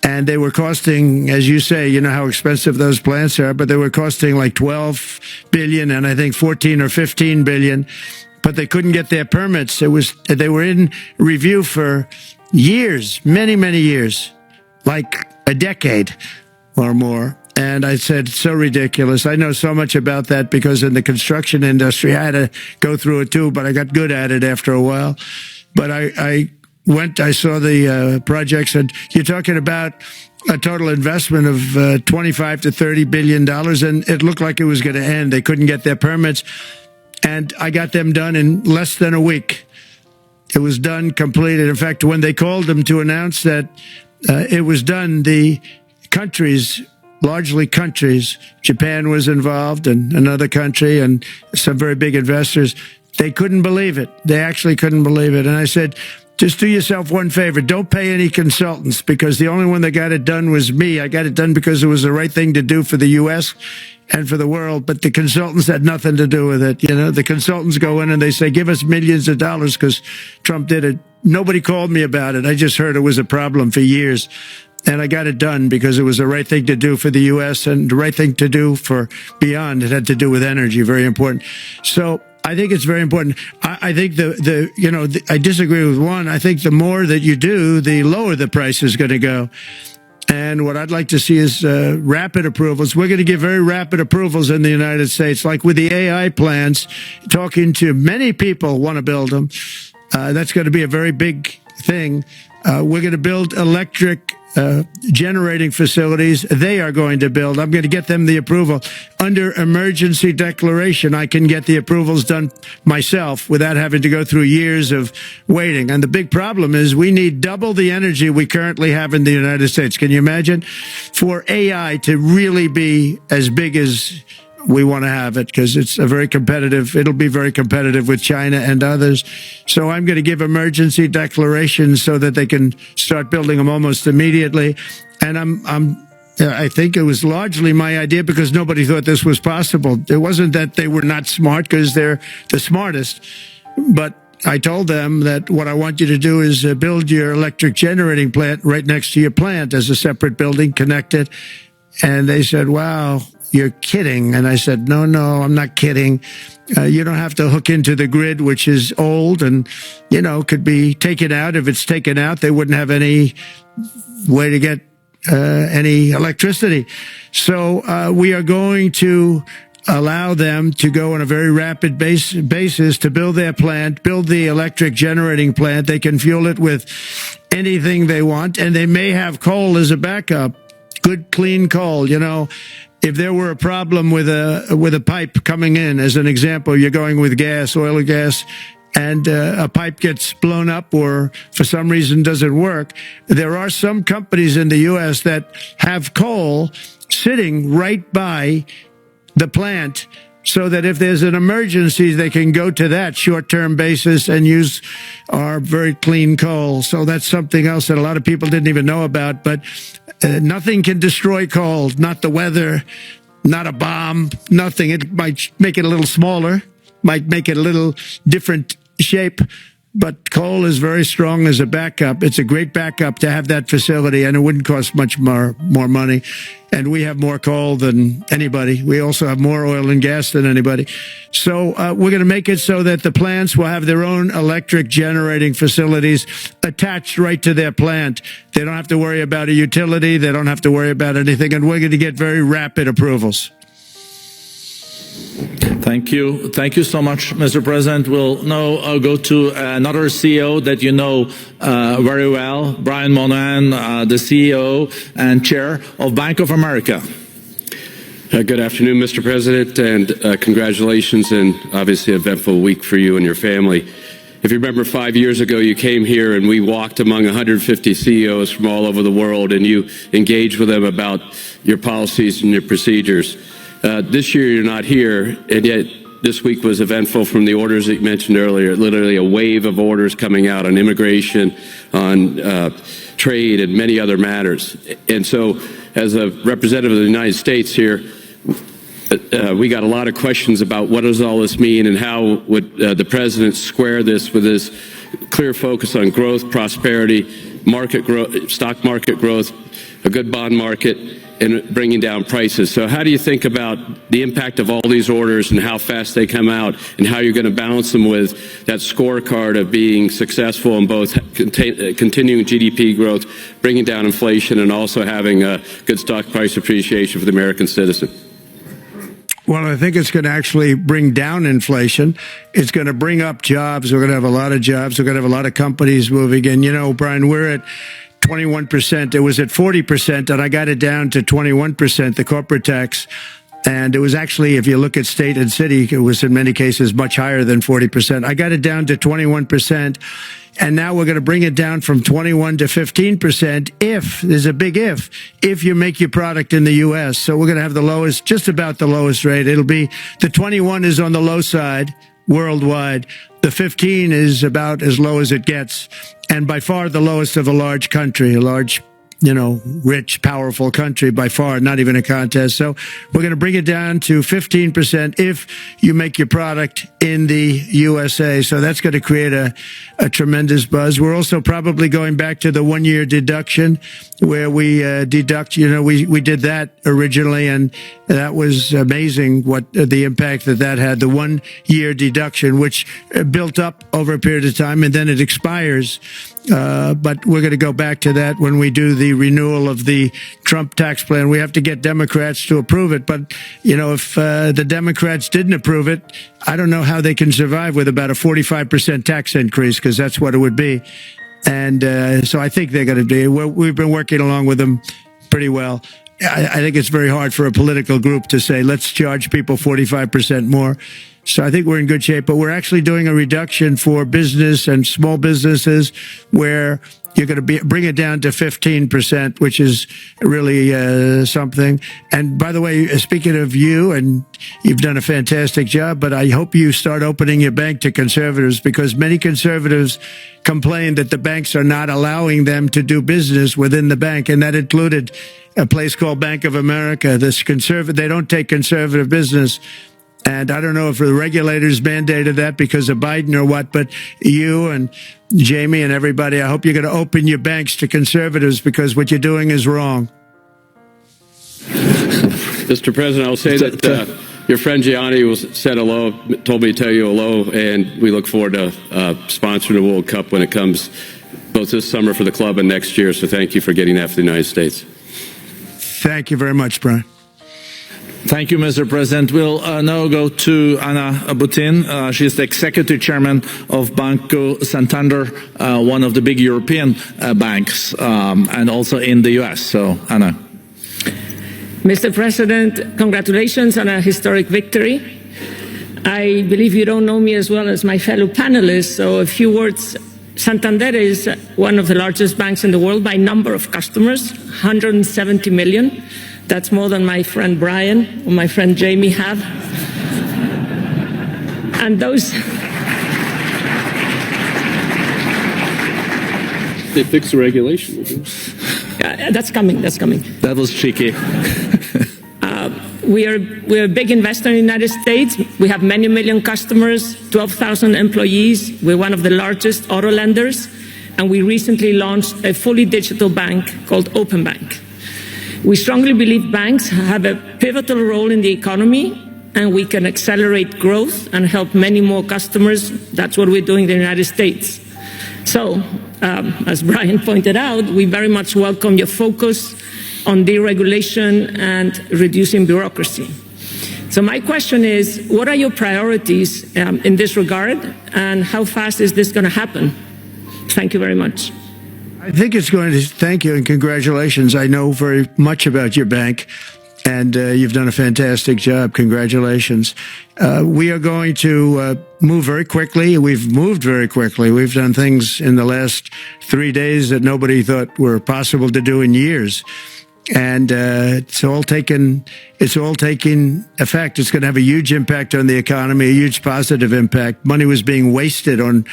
And they were costing, as you say, you know how expensive those plants are, but they were costing like 12 billion and I think 14 or 15 billion. But they couldn't get their permits. They were in review for years, many, many years, like a decade or more. And I said, so ridiculous. I know so much about that because in the construction industry, I had to go through it too, but I got good at it after a while. But I saw the projects, and you're talking about a total investment of 25 to $30 billion, and it looked like it was going to end. They couldn't get their permits, and I got them done in less than a week. It was done, completed. In fact, when they called them to announce that it was done, the countries, largely countries, Japan was involved and another country and some very big investors, they couldn't believe it. They actually couldn't believe it. And I said, just do yourself one favor. Don't pay any consultants, because the only one that got it done was me. I got it done because it was the right thing to do for the U.S. and for the world, but the consultants had nothing to do with it. You know, the consultants go in and they say, give us millions of dollars because Trump did it. Nobody called me about it. I just heard it was a problem for years. And I got it done because it was the right thing to do for the U.S. and the right thing to do for beyond. It had to do with energy, very important. So I think it's very important. I think I disagree with one. I think the more that you do, the lower the price is going to go. And what I'd like to see is rapid approvals. We're going to give very rapid approvals in the United States, like with the AI plants, talking to many people want to build them. That's going to be a very big thing. We're going to build electric generating facilities. They are going to build. I'm going to get them the approval. Under emergency declaration, I can get the approvals done myself without having to go through years of waiting. And the big problem is we need double the energy we currently have in the United States. Can you imagine? For AI to really be as big as we want to have it, because it's it'll be very competitive with China and others. So I'm going to give emergency declarations so that they can start building them almost immediately. And I think it was largely my idea because nobody thought this was possible. It wasn't that they were not smart, because they're the smartest. But I told them that what I want you to do is build your electric generating plant right next to your plant as a separate building, connected. And they said, wow, you're kidding. And I said, no, I'm not kidding. You don't have to hook into the grid, which is old and, could be taken out. If it's taken out, they wouldn't have any way to get any electricity. So we are going to allow them to go on a very rapid basis to build their plant, build the electric generating plant. They can fuel it with anything they want, and they may have coal as a backup. Good, clean coal, If there were a problem with a pipe coming in, as an example, you're going with gas, oil or gas, and a pipe gets blown up or for some reason doesn't work, there are some companies in the U.S. that have coal sitting right by the plant so that if there's an emergency, they can go to that short-term basis and use our very clean coal. So that's something else that a lot of people didn't even know about, but nothing can destroy coal, not the weather, not a bomb, nothing. It might make it a little smaller, might make it a little different shape, but coal is very strong as a backup. It's a great backup to have that facility, and it wouldn't cost much more money. And we have more coal than anybody. We also have more oil and gas than anybody. So we're going to make it so that the plants will have their own electric generating facilities attached right to their plant. They don't have to worry about a utility. They don't have to worry about anything. And we're going to get very rapid approvals. Thank you. Thank you so much, Mr. President. We'll now go to another CEO that you know very well, Brian Moynihan, the CEO and Chair of Bank of America. Good afternoon, Mr. President, and congratulations and obviously an eventful week for you and your family. If you remember 5 years ago, you came here and we walked among 150 CEOs from all over the world and you engaged with them about your policies and your procedures. This year you're not here, and yet this week was eventful from the orders that you mentioned earlier, literally a wave of orders coming out on immigration, on trade, and many other matters. And so, as a representative of the United States here, we got a lot of questions about what does all this mean and how would the President square this with his clear focus on growth, prosperity, market growth, stock market growth, a good bond market, and bringing down prices. So how do you think about the impact of all these orders and how fast they come out and how you're going to balance them with that scorecard of being successful in both continuing GDP growth, bringing down inflation, and also having a good stock price appreciation for the American citizen? Well, I think it's going to actually bring down inflation. It's going to bring up jobs. We're going to have a lot of jobs. We're going to have a lot of companies moving in. You know, Brian, we're at 21%. It was at 40%, and I got it down to 21%, the corporate tax. And it was actually, if you look at state and city, it was in many cases much higher than 40%. I got it down to 21%. And now we're going to bring it down from 21 to 15% if, there's a big if you make your product in the U.S. So we're going to have the lowest, just about the lowest rate. It'll be, the 21 is on the low side worldwide. The 15 is about as low as it gets. And by far the lowest of a large country, a large, you know, rich, powerful country by far, not even a contest. So we're going to bring it down to 15% if you make your product in the USA. So that's going to create a tremendous buzz. We're also probably going back to the 1 year deduction where we deduct, you know, we did that originally, and that was amazing what the impact that had, the 1 year deduction, which built up over a period of time and then it expires. But we're going to go back to that when we do the renewal of the Trump tax plan. We have to get Democrats to approve it. But, you know, if the Democrats didn't approve it, I don't know how they can survive with about a 45% tax increase, because that's what it would be. And so I think they're going to do. We've been working along with them pretty well. I think it's very hard for a political group to say, let's charge people 45% more. So I think we're in good shape, but we're actually doing a reduction for business and small businesses where you're going to bring it down to 15%, which is really something. And by the way, speaking of you, and you've done a fantastic job, but I hope you start opening your bank to conservatives, because many conservatives complain that the banks are not allowing them to do business within the bank, and that included a place called Bank of America. They don't take conservative business. And I don't know if the regulators mandated that because of Biden or what, but you and Jamie and everybody, I hope you're going to open your banks to conservatives, because what you're doing is wrong. Mr. President, I'll say that your friend Gianni said hello, told me to tell you hello, and we look forward to sponsoring the World Cup when it comes, both this summer for the club and next year. So thank you for getting that for the United States. Thank you very much, Brian. Thank you, Mr. President. We'll now go to Anna Butin. She's the Executive Chairman of Banco Santander, one of the big European banks, and also in the U.S. So, Anna. Mr. President, congratulations on a historic victory. I believe you don't know me as well as my fellow panelists, so a few words. Santander is one of the largest banks in the world by number of customers, 170 million. That's more than my friend Brian or my friend Jamie have. And those... They fixed the regulation. That's coming, that's coming. That was cheeky. we're a big investor in the United States. We have many million customers, 12,000 employees. We're one of the largest auto lenders, and we recently launched a fully digital bank called Open Bank. We strongly believe banks have a pivotal role in the economy, and we can accelerate growth and help many more customers. That's what we're doing in the United States. So, as Brian pointed out, we very much welcome your focus on deregulation and reducing bureaucracy. So my question is, what are your priorities in this regard, and how fast is this going to happen? Thank you very much. I think it's going to, thank you and congratulations. I know very much about your bank, and you've done a fantastic job. Congratulations. We are going to move very quickly. We've moved very quickly. We've done things in the last 3 days that nobody thought were possible to do in years. And it's all taking effect. It's going to have a huge impact on the economy, a huge positive impact. Money was being wasted on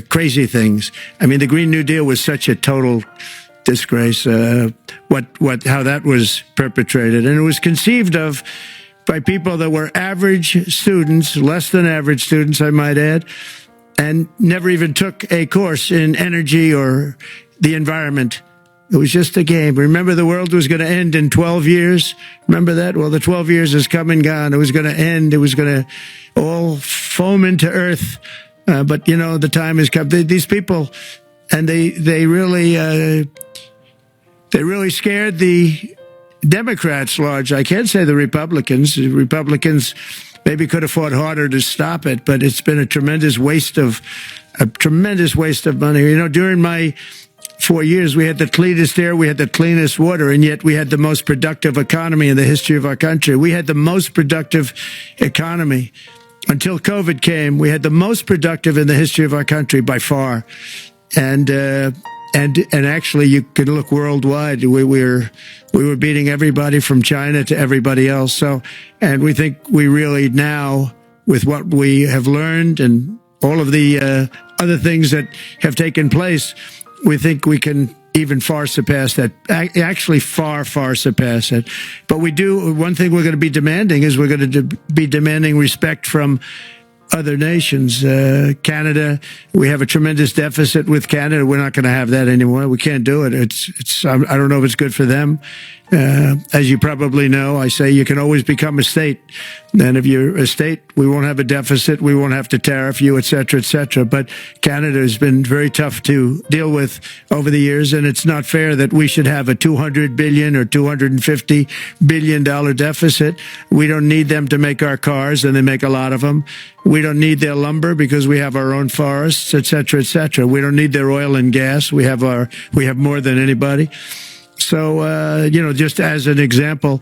crazy things. I mean, the Green New Deal was such a total disgrace. How that was perpetrated, and it was conceived of by people that were average students, less than average students, I might add, and never even took a course in energy or the environment. It was just a game. Remember, the world was going to end in 12 years? Remember that? Well, the 12 years has come and gone. It was going to end. It was going to all foam into earth. But, you know, the time has come. These people, and they really scared the Democrats large. I can't say the Republicans. The Republicans maybe could have fought harder to stop it, but it's been a tremendous waste of money. You know, during my 4 years, we had the cleanest air, we had the cleanest water, and yet we had the most productive economy in the history of our country. We had the most productive economy. Until COVID came, we had the most productive in the history of our country by far. And actually, you could look worldwide. We were beating everybody from China to everybody else. So, and we think we really now, with what we have learned and all of the other things that have taken place, we think we can even far surpass that, actually far surpass it. But we do, one thing we're going to be demanding is we're going to be demanding respect from other nations. Canada, we have a tremendous deficit with Canada. We're not going to have that anymore. We can't do it. I don't know if it's good for them. As you probably know, I say you can always become a state. And if you're a state, we won't have a deficit. We won't have to tariff you, et cetera, et cetera. But Canada has been very tough to deal with over the years. And it's not fair that we should have a $200 billion or $250 billion deficit. We don't need them to make our cars, and they make a lot of them. We don't need their lumber because we have our own forests, et cetera, et cetera. We don't need their oil and gas. We have more than anybody. So, you know, just as an example,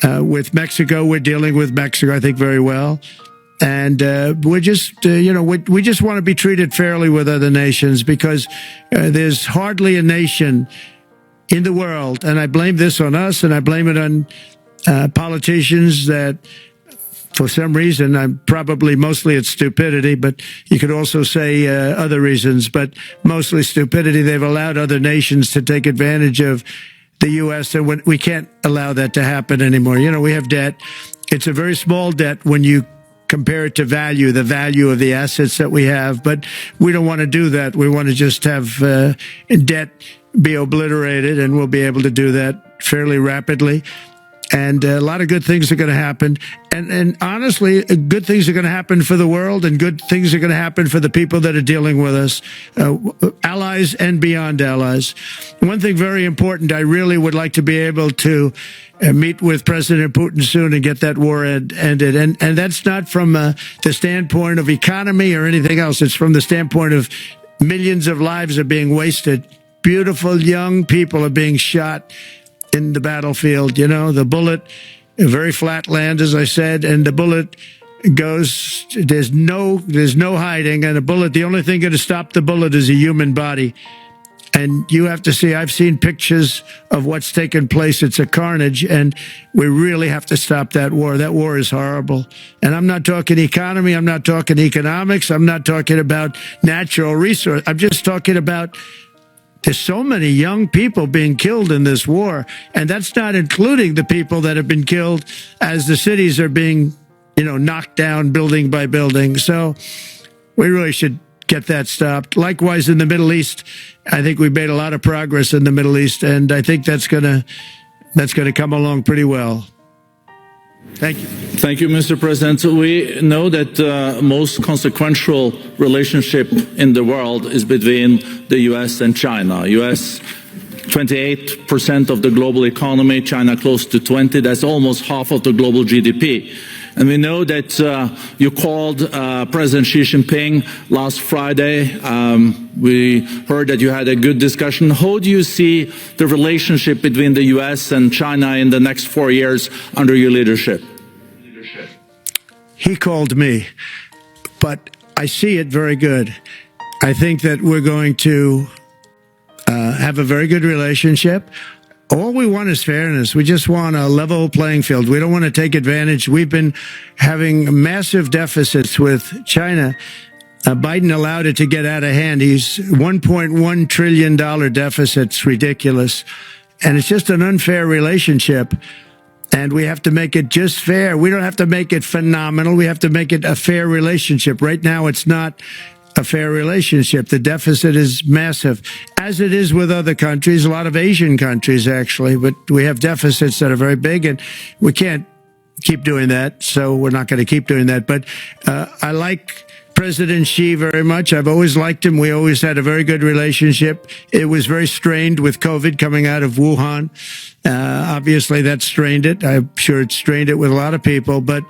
with Mexico, we're dealing with Mexico, I think, very well. And we're just, you know, we just want to be treated fairly with other nations, because there's hardly a nation in the world, and I blame this on us, and I blame it on politicians that, for some reason, mostly it's stupidity, but you could also say other reasons, but mostly stupidity. They've allowed other nations to take advantage of the U.S., and we can't allow that to happen anymore. You know, we have debt. It's a very small debt when you compare it to the value of the assets that we have, but we don't want to do that. We want to just have debt be obliterated, and we'll be able to do that fairly rapidly. And a lot of good things are going to happen. And honestly, good things are going to happen for the world, and good things are going to happen for the people that are dealing with us, allies and beyond allies. One thing very important, I really would like to be able to meet with President Putin soon and get that war ended. And that's not from the standpoint of economy or anything else. It's from the standpoint of millions of lives are being wasted. Beautiful young people are being shot in the battlefield. You know, the bullet, very flat land, as I said, and the bullet goes, there's no hiding, and a bullet, the only thing going to stop the bullet is a human body. And you have to see, I've seen pictures of what's taken place. It's a carnage, and we really have to stop that war. That war is horrible. And I'm not talking economy, I'm not talking economics, I'm not talking about natural resource. I'm just talking about There's so many young people being killed in this war, and that's not including the people that have been killed as the cities are being, knocked down building by building. So we really should get that stopped. Likewise, in the Middle East, I think we've made a lot of progress in the Middle East, and I think that's gonna come along pretty well. Thank you. Thank you, Mr. President. We know that the most consequential relationship in the world is between the U.S. and China. U.S. 28% of the global economy, China close to 20%. That's almost half of the global GDP. And we know that you called President Xi Jinping last Friday. We heard that you had a good discussion. How do you see the relationship between the U.S. and China in the next 4 years under your leadership? He called me, but I see it very good. I think that we're going to have a very good relationship. All we want is fairness. We just want a level playing field. We don't want to take advantage. We've been having massive deficits with China. Biden allowed it to get out of hand. He's $1.1 trillion deficit. It's ridiculous. And it's just an unfair relationship. And we have to make it just fair. We don't have to make it phenomenal. We have to make it a fair relationship. Right now, it's not a fair relationship. The deficit is massive, as it is with other countries, a lot of Asian countries, actually. But we have deficits that are very big, and we can't keep doing that. So we're not going to keep doing that. But I like President Xi very much. I've always liked him. We always had a very good relationship. It was very strained with COVID coming out of Wuhan. Obviously, that strained it. I'm sure it strained it with a lot of people, but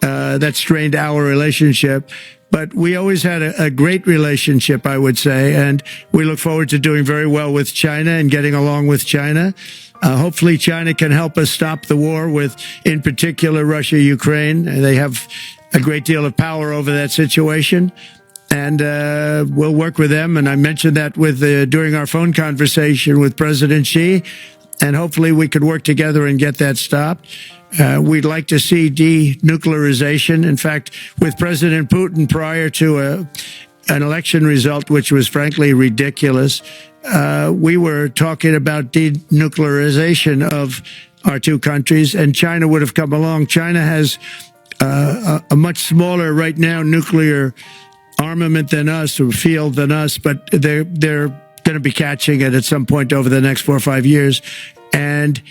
that strained our relationship. But we always had a great relationship, I would say, and we look forward to doing very well with China and getting along with China. Hopefully, China can help us stop the war with, in particular, Russia, Ukraine. They have a great deal of power over that situation, and we'll work with them. And I mentioned that during our phone conversation with President Xi, and hopefully we could work together and get that stopped. We'd like to see denuclearization. In fact, with President Putin, prior to an election result, which was frankly ridiculous, we were talking about denuclearization of our two countries, and China would have come along. China has a much smaller, right now, nuclear armament than us, or field than us, but they're going to be catching it at some point over the next 4 or 5 years. And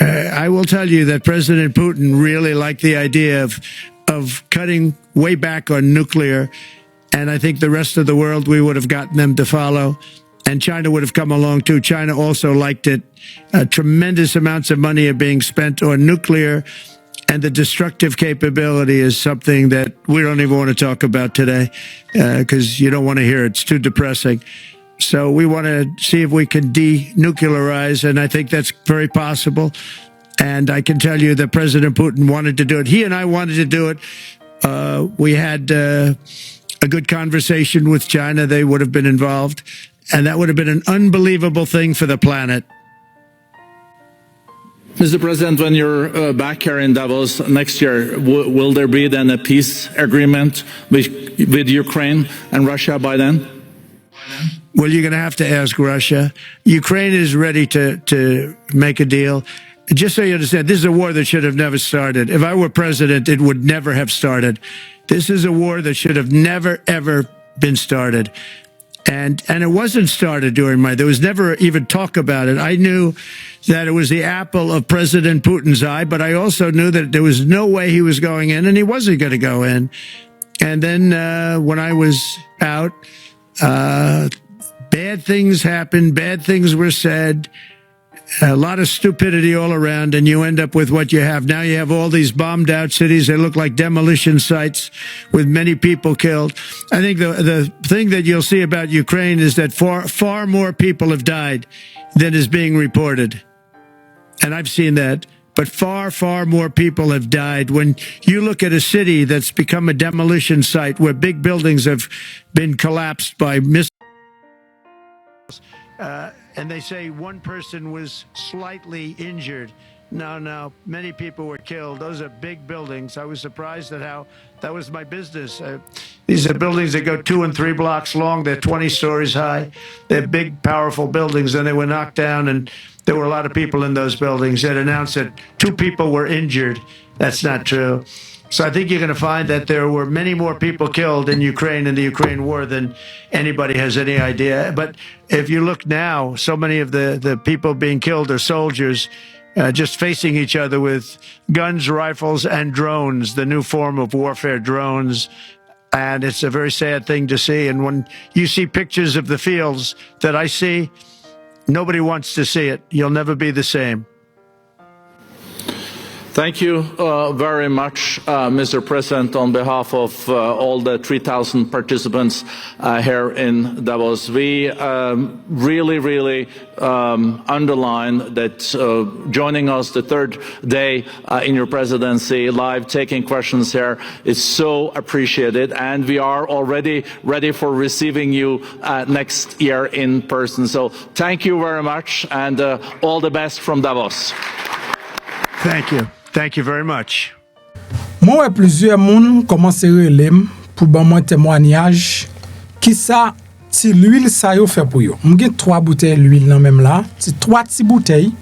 I will tell you that President Putin really liked the idea of cutting way back on nuclear, and I think the rest of the world, we would have gotten them to follow, and China would have come along too. China also liked it. Tremendous amounts of money are being spent on nuclear, and the destructive capability is something that we don't even want to talk about today because you don't want to hear it. It's too depressing. So we want to see if we can denuclearize, and I think that's very possible. And I can tell you that President Putin wanted to do it. He and I wanted to do it. We had a good conversation with China. They would have been involved, and that would have been an unbelievable thing for the planet. Mr. President, when you're back here in Davos next year, will there be then a peace agreement with Ukraine and Russia by then? Well, you're going to have to ask Russia. Ukraine is ready to make a deal. Just so you understand, this is a war that should have never started. If I were president, it would never have started. This is a war that should have never, ever been started. And it wasn't started during there was never even talk about it. I knew that it was the apple of President Putin's eye, but I also knew that there was no way he was going in, and he wasn't going to go in. And then when I was out, bad things happened, bad things were said, a lot of stupidity all around, and you end up with what you have. Now you have all these bombed out cities. They look like demolition sites with many people killed. I think the thing that you'll see about Ukraine is that far more people have died than is being reported. And I've seen that. But far, far more people have died. When you look at a city that's become a demolition site where big buildings have been collapsed by missiles, and they say one person was slightly injured. No. Many people were killed. Those are big buildings. I was surprised at how that was my business. These are buildings that go 2 and 3 blocks long. They're 20 stories high. They're big, powerful buildings, and they were knocked down, and there were a lot of people in those buildings. It announced that 2 people were injured. That's not true. So I think you're going to find that there were many more people killed in Ukraine in the Ukraine war than anybody has any idea. But if you look now, so many of the people being killed are soldiers just facing each other with guns, rifles, and drones, the new form of warfare, drones. And it's a very sad thing to see. And when you see pictures of the fields that I see, nobody wants to see it. You'll never be the same. Thank you very much, Mr. President, on behalf of all the 3,000 participants here in Davos. We really underline that joining us the third day in your presidency, live taking questions here is so appreciated, and we are already ready for receiving you next year in person. So thank you very much, and all the best from Davos. Thank you. Thank you very much. Moi, plusieurs moun commencé relem pour ban moi témoignage qui ça ti l'huile ça yo fait pour yo. M'gen 3 bouteilles l'huile nan même là, c'est 3 petits bouteilles.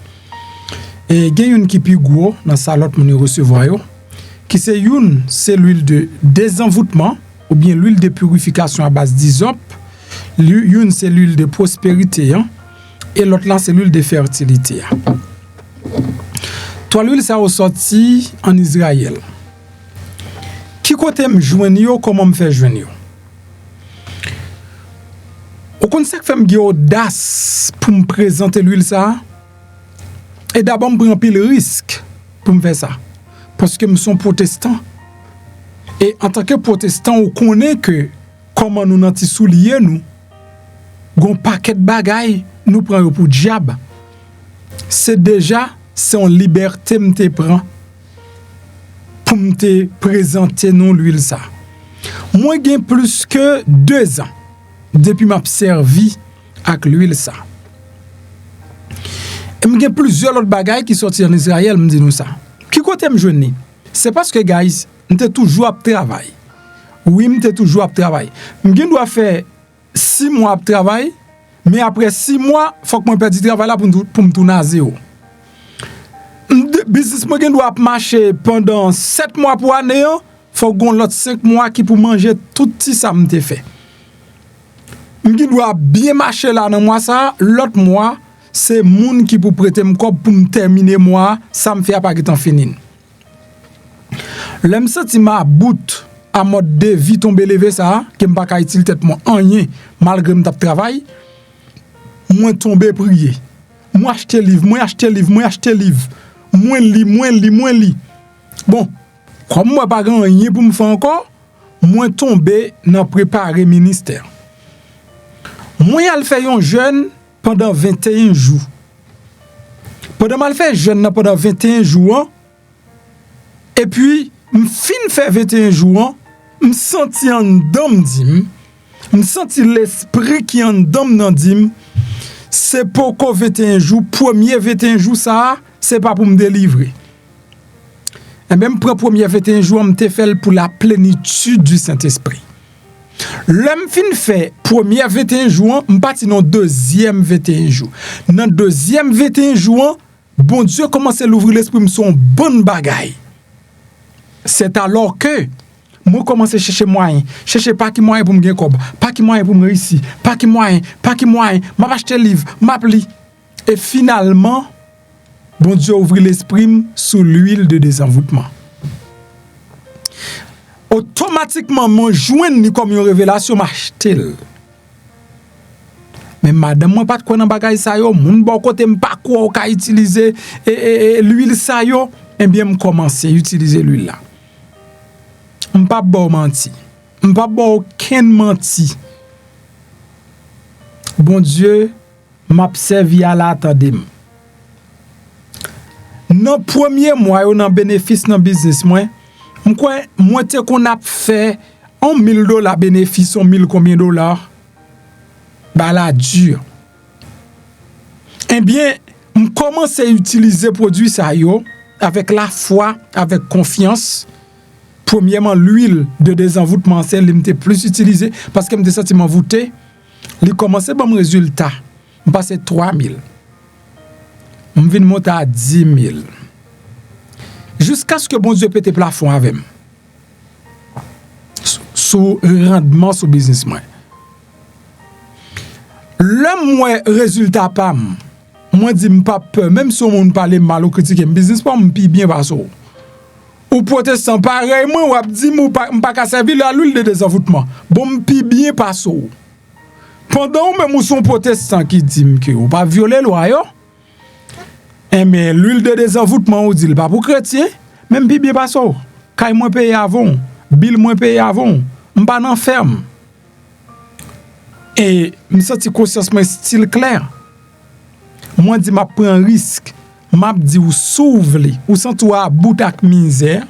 Et gen une qui pi gros dans sa lot moun recevoir yo. Qui c'est une, c'est l'huile de désenvoûtement ou bien l'huile de purification à base d'hysope. Une c'est l'huile de prospérité hein, et l'autre là c'est l'huile de fertilité. Toi l'huile ça ressorti en Israël. Qui côté me joindre yo, comment me faire joindre yo? Au conseil fait me audace pour me présenter l'huile ça. Et d'abord me prend pile risque pour me faire ça parce que me sont protestant. Et en tant que protestant, on connaît que comment nous nanti soulier nous gon paquet de bagaille nous prend pour diable. C'est déjà son liberté m'te prend pour m'te présenter non l'huile ça. Moi gen plus que 2 ans depuis m'a servi avec l'huile ça. Et m'gen plusieurs autres bagailles qui sorti en Israël me dit nous ça. Qui côté me joindre? C'est parce que guys, m'te toujours à travail. Oui, m'te toujours à travail. M'gen doit faire 6 mois de travail, mais après 6 mois, faut que moi perde du travail là pour me tourner à zéro. Business moi gen doit marcher pendant 7 mois pour année, faut gon l'autre 5 mois qui pour manger tout petit ça m'te fait. M'gen doit bien marcher là dans mois ça, l'autre mois c'est moun qui pour prêter me pour me terminer mois, ça me fait pas que temps fini. L'aime senti ma bout à mode de vie tomber lever ça, que m'pa ka utile tête moi rien malgré m'tap travail, moi tomber prier. Moi acheter livre. Moins li. Bon, comme moi pas grand rien pour me faire encore, moi tomber dans préparer ministère. Moi al fait un jeûne pendant 21 jours. Pendant mal fait jeûne pendant 21 jours et puis me fin fait 21 jours, me senti en dom dim, me senti l'esprit qui en dom nan dim. C'est pour qu'on 21 jours, premier 21 jours ça, c'est pas pour me délivrer. Et même pour premier 21 jours, me fait pour la plénitude du Saint-Esprit. L'homme fin fait premier 21 jours, me parti dans deuxième 21 jours. Dans deuxième 21 jours, bon Dieu commence à l'ouvrir l'esprit, me son bonne bagaille. C'est alors que moi commence à chercher moyen, chercher pas qui moyen pour me gagner cob, pas qui moyen pour me réussir, pas qui moyen, m'a acheter livre, m'appli et finalement bon Dieu ouvre l'esprit sous l'huile de désenvoûtement. Automatiquement mon joindre comme une révélation m'acheter. Mais madame moi pas de quoi dans bagay ça yo, moun bon côté m'pas quoi ka utiliser et l'huile ça yo, et bien me commencer à utiliser l'huile là. M'pas bon menti. M'pas bon aucun menti. Bon Dieu m'observe à l'attendem. Dans premier mois yo nan bénéfice dans business moi te qu'on a fait $1,000 bénéfice, 1,000 combien dollars? Bah la dur. Eh bien, commence à utiliser produit ça yo avec la foi, avec confiance. Premièrement, l'huile de désenvoûtement, c'est l'imité plus utilisée parce que me senti m'envoûté. Il commençait bon résultat. Je passé 3000. Je viens monter à 10 000. Jusqu'à ce que bon Dieu pète plafond avec moi. Sous rendement sur business moi. Le moi résultat pas moi dis pas peur même si on parle mal ou critiquer business pas me bien pas ça. Ou protestant pareillement ou dit m'pas ka servir la l'huile de désenvoûtement. Bon me bien pas ça. Pendant même ou son protestant qui dit que ou pas violer loi yo. Mais l'huile de désenvoûtement ou dit pas pour chrétien, même bien pas ça. Kay moins payer avant, bill moins payer avant, m'pas nan ferme. Et me senti conscience moi style clair. Moi dit m'a prend risque, m'a dit ou s'ouvre, ou senti ou à bout ak misère,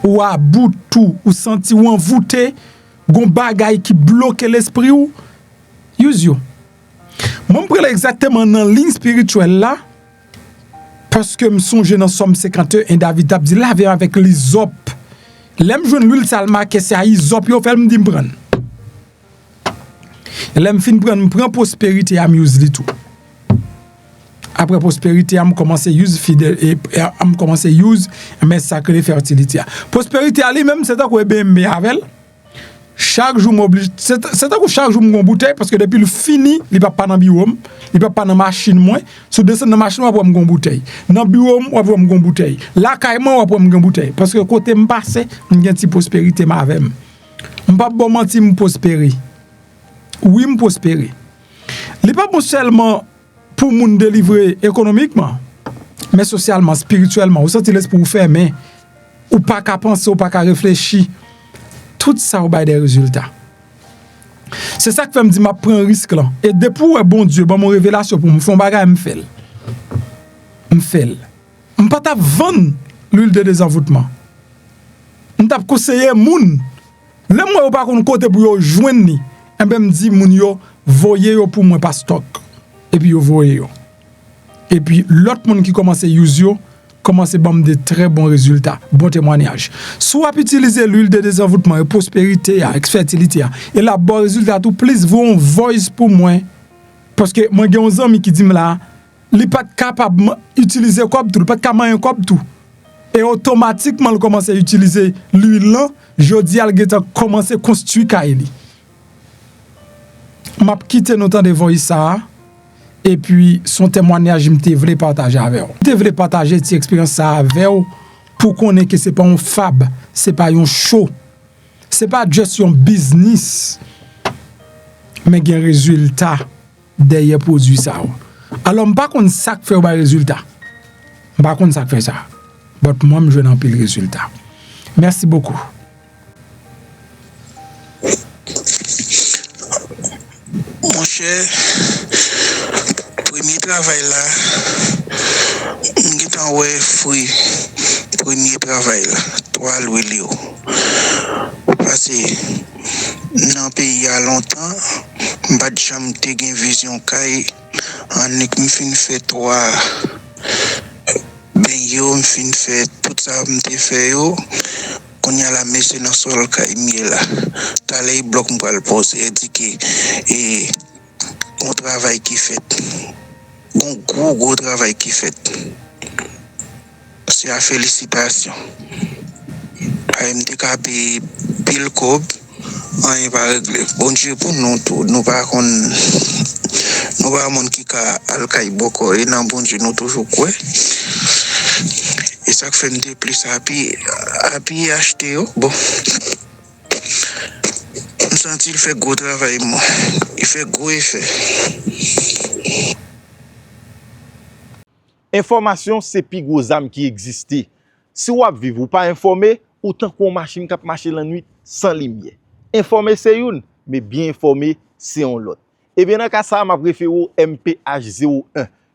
ou à bout tout, ou senti ou envoûté, gon bagay qui bloque l'esprit ou use yo. Moi me prend exactement dans ligne spirituelle là parce que me songe dans Somme 51 et David a dit laver avec l'hysope. L'aime joindre l'huile salma que c'est à hysope yo fait me dit me prendre. L'aime fin prend prospérité à use li tout. Après prospérité, on commence à use fidèle et on commence à use mais sacré fertilité. Prospérité ali même c'est ça qu'on BMB avec. Chaque jour m'oblige c'est ça que chaque jour mon bouteille parce que depuis le fini, il va pas dans biome, il va pas dans machine moins, sous descend dans machine on va mon bouteille. Dans biome on va mon bouteille. Là caïman on va mon bouteille parce que côté me passer, on gagne petit prospérité ma avec. On pas bon mentir me prospérer. Oui me prospérer. Il pas bon seulement pour moun délivrer économiquement, mais socialement, spirituellement, ou senti laisse pour vous faire, mais ou pas qu'à penser, ou pas qu'à réfléchir. Tout ça ou des résultats. C'est ça que fait me dire, m'a prend un risque là. Et depuis, bon Dieu, bon mon révélation pour me faire un bagage, me fait. Me pas ta vendre l'huile de désenvoûtement. Me t'a conseiller moun. Le moi ou pas qu'on côté pour yo joindre ni. Et ben me dit moun yo voyez yo pour moi pas stock. Et puis, vous voyez. Et puis, l'autre monde qui commence à use yo, commence à avoir de très bons résultats, bons témoignages. Soit utiliser l'huile de désenvoûtement et prospérité, fertilité, et là, bon résultat, tout plus, vous un voice pour moi. Parce que moi, j'ai un ami qui dit là, il n'est pas capable d'utiliser comme tout, il n'est pas capable de comme tout. Et automatiquement, il commence à utiliser l'huile là, Jodi a commencé à construire Kaili. Je vais quitter notre temps de voice ça. Et puis, son témoignage, je voulais partager avec vous. Je voulais partager cette expérience avec vous pour qu'on ait que ce n'est pas un fab, ce n'est pas un show, ce n'est pas juste un business, mais il y a un résultat derrière produit ça. Alors, je ne sais pas qu'on ça fait un résultat. Je ne sais pas qu'on ça fait ça. Mais moi, je n'ai pas le résultat. Merci beaucoup. Mon cher, premier travail là, on est fruit. Premier travail là, 3 louis. Parce que dans le pays il y a longtemps, je n'ai jamais eu une vision caille. On est fait 3 ben yo, je fait tout ça, je fait yo. Quand il y a la messe dans le sol qui est là, t'as les blocs pour le poser et dit que un travail qui fait, un gros travail qui fait. C'est la félicitation. AMD paye pile cob, on va régler. Bon Dieu pour nous tous, nous pas monde qui a alcaï beaucoup et non bon Dieu nous toujours quoi. Et ça fait me plus happy acheter bon. Je sens qu'il fait gros travail moi. Il fait gros effet. Information c'est plus gros âme qui existe. Si vous vivez ou pas informé, autant qu'on machine qui marche la nuit sans lumière. Informé c'est une, mais bien informé c'est un l'autre. Et bien dans cas ça m'a préféré MPH01,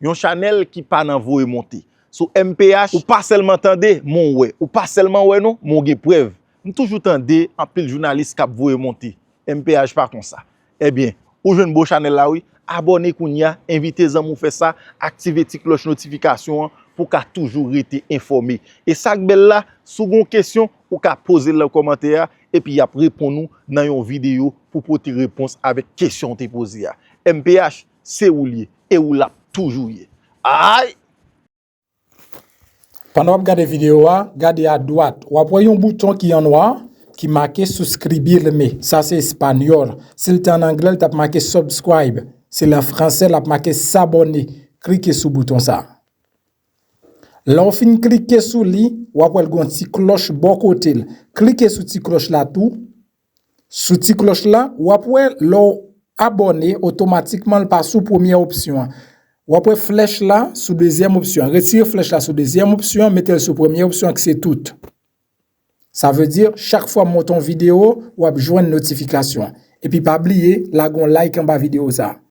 un channel qui pas dans vous monter. Sur MPH, ou pas seulement entendre mon ouais, ou pas seulement ouais non, mon gen preuve. Nous toujours entendre en pile journaliste qui vous monter. MPH pas comme ça. Eh bien, ou jeune beau channel là oui, abonnez kounya, invitez zanmou faire ça, activez ti cloche notification pour qu'a toujours été informé. Et ça belle là, sous gon question ou qu'a poser le commentaire et puis y a répond nous dans une vidéo pour porter réponse avec question te posé. MPH c'est ou lié et ou l'a toujours lié. Aïe. Pendant que vous regardez la vidéo, regardez à droite, vous voyez un bouton qui est en noir qui marqué souscribirme. Ça c'est espagnol. Si c'est en anglais, tu as marqué subscribe. C'est en français, tu as marqué s'abonner. Cliquez sur le bouton ça. Là, on finit cliquer sur lui, ou après une petite cloche bon côté. Cliquez sur cette cloche là tout. Sur cette cloche là, ou après l'on abonner automatiquement le passe sous première option. Ou après flèche là sous deuxième option. Retirez flèche là sous deuxième option, mettez-le sous première option que c'est tout. Ça veut dire chaque fois monton vidéo ou joindre notification. Et puis pas oublier la gon like en bas vidéo ça.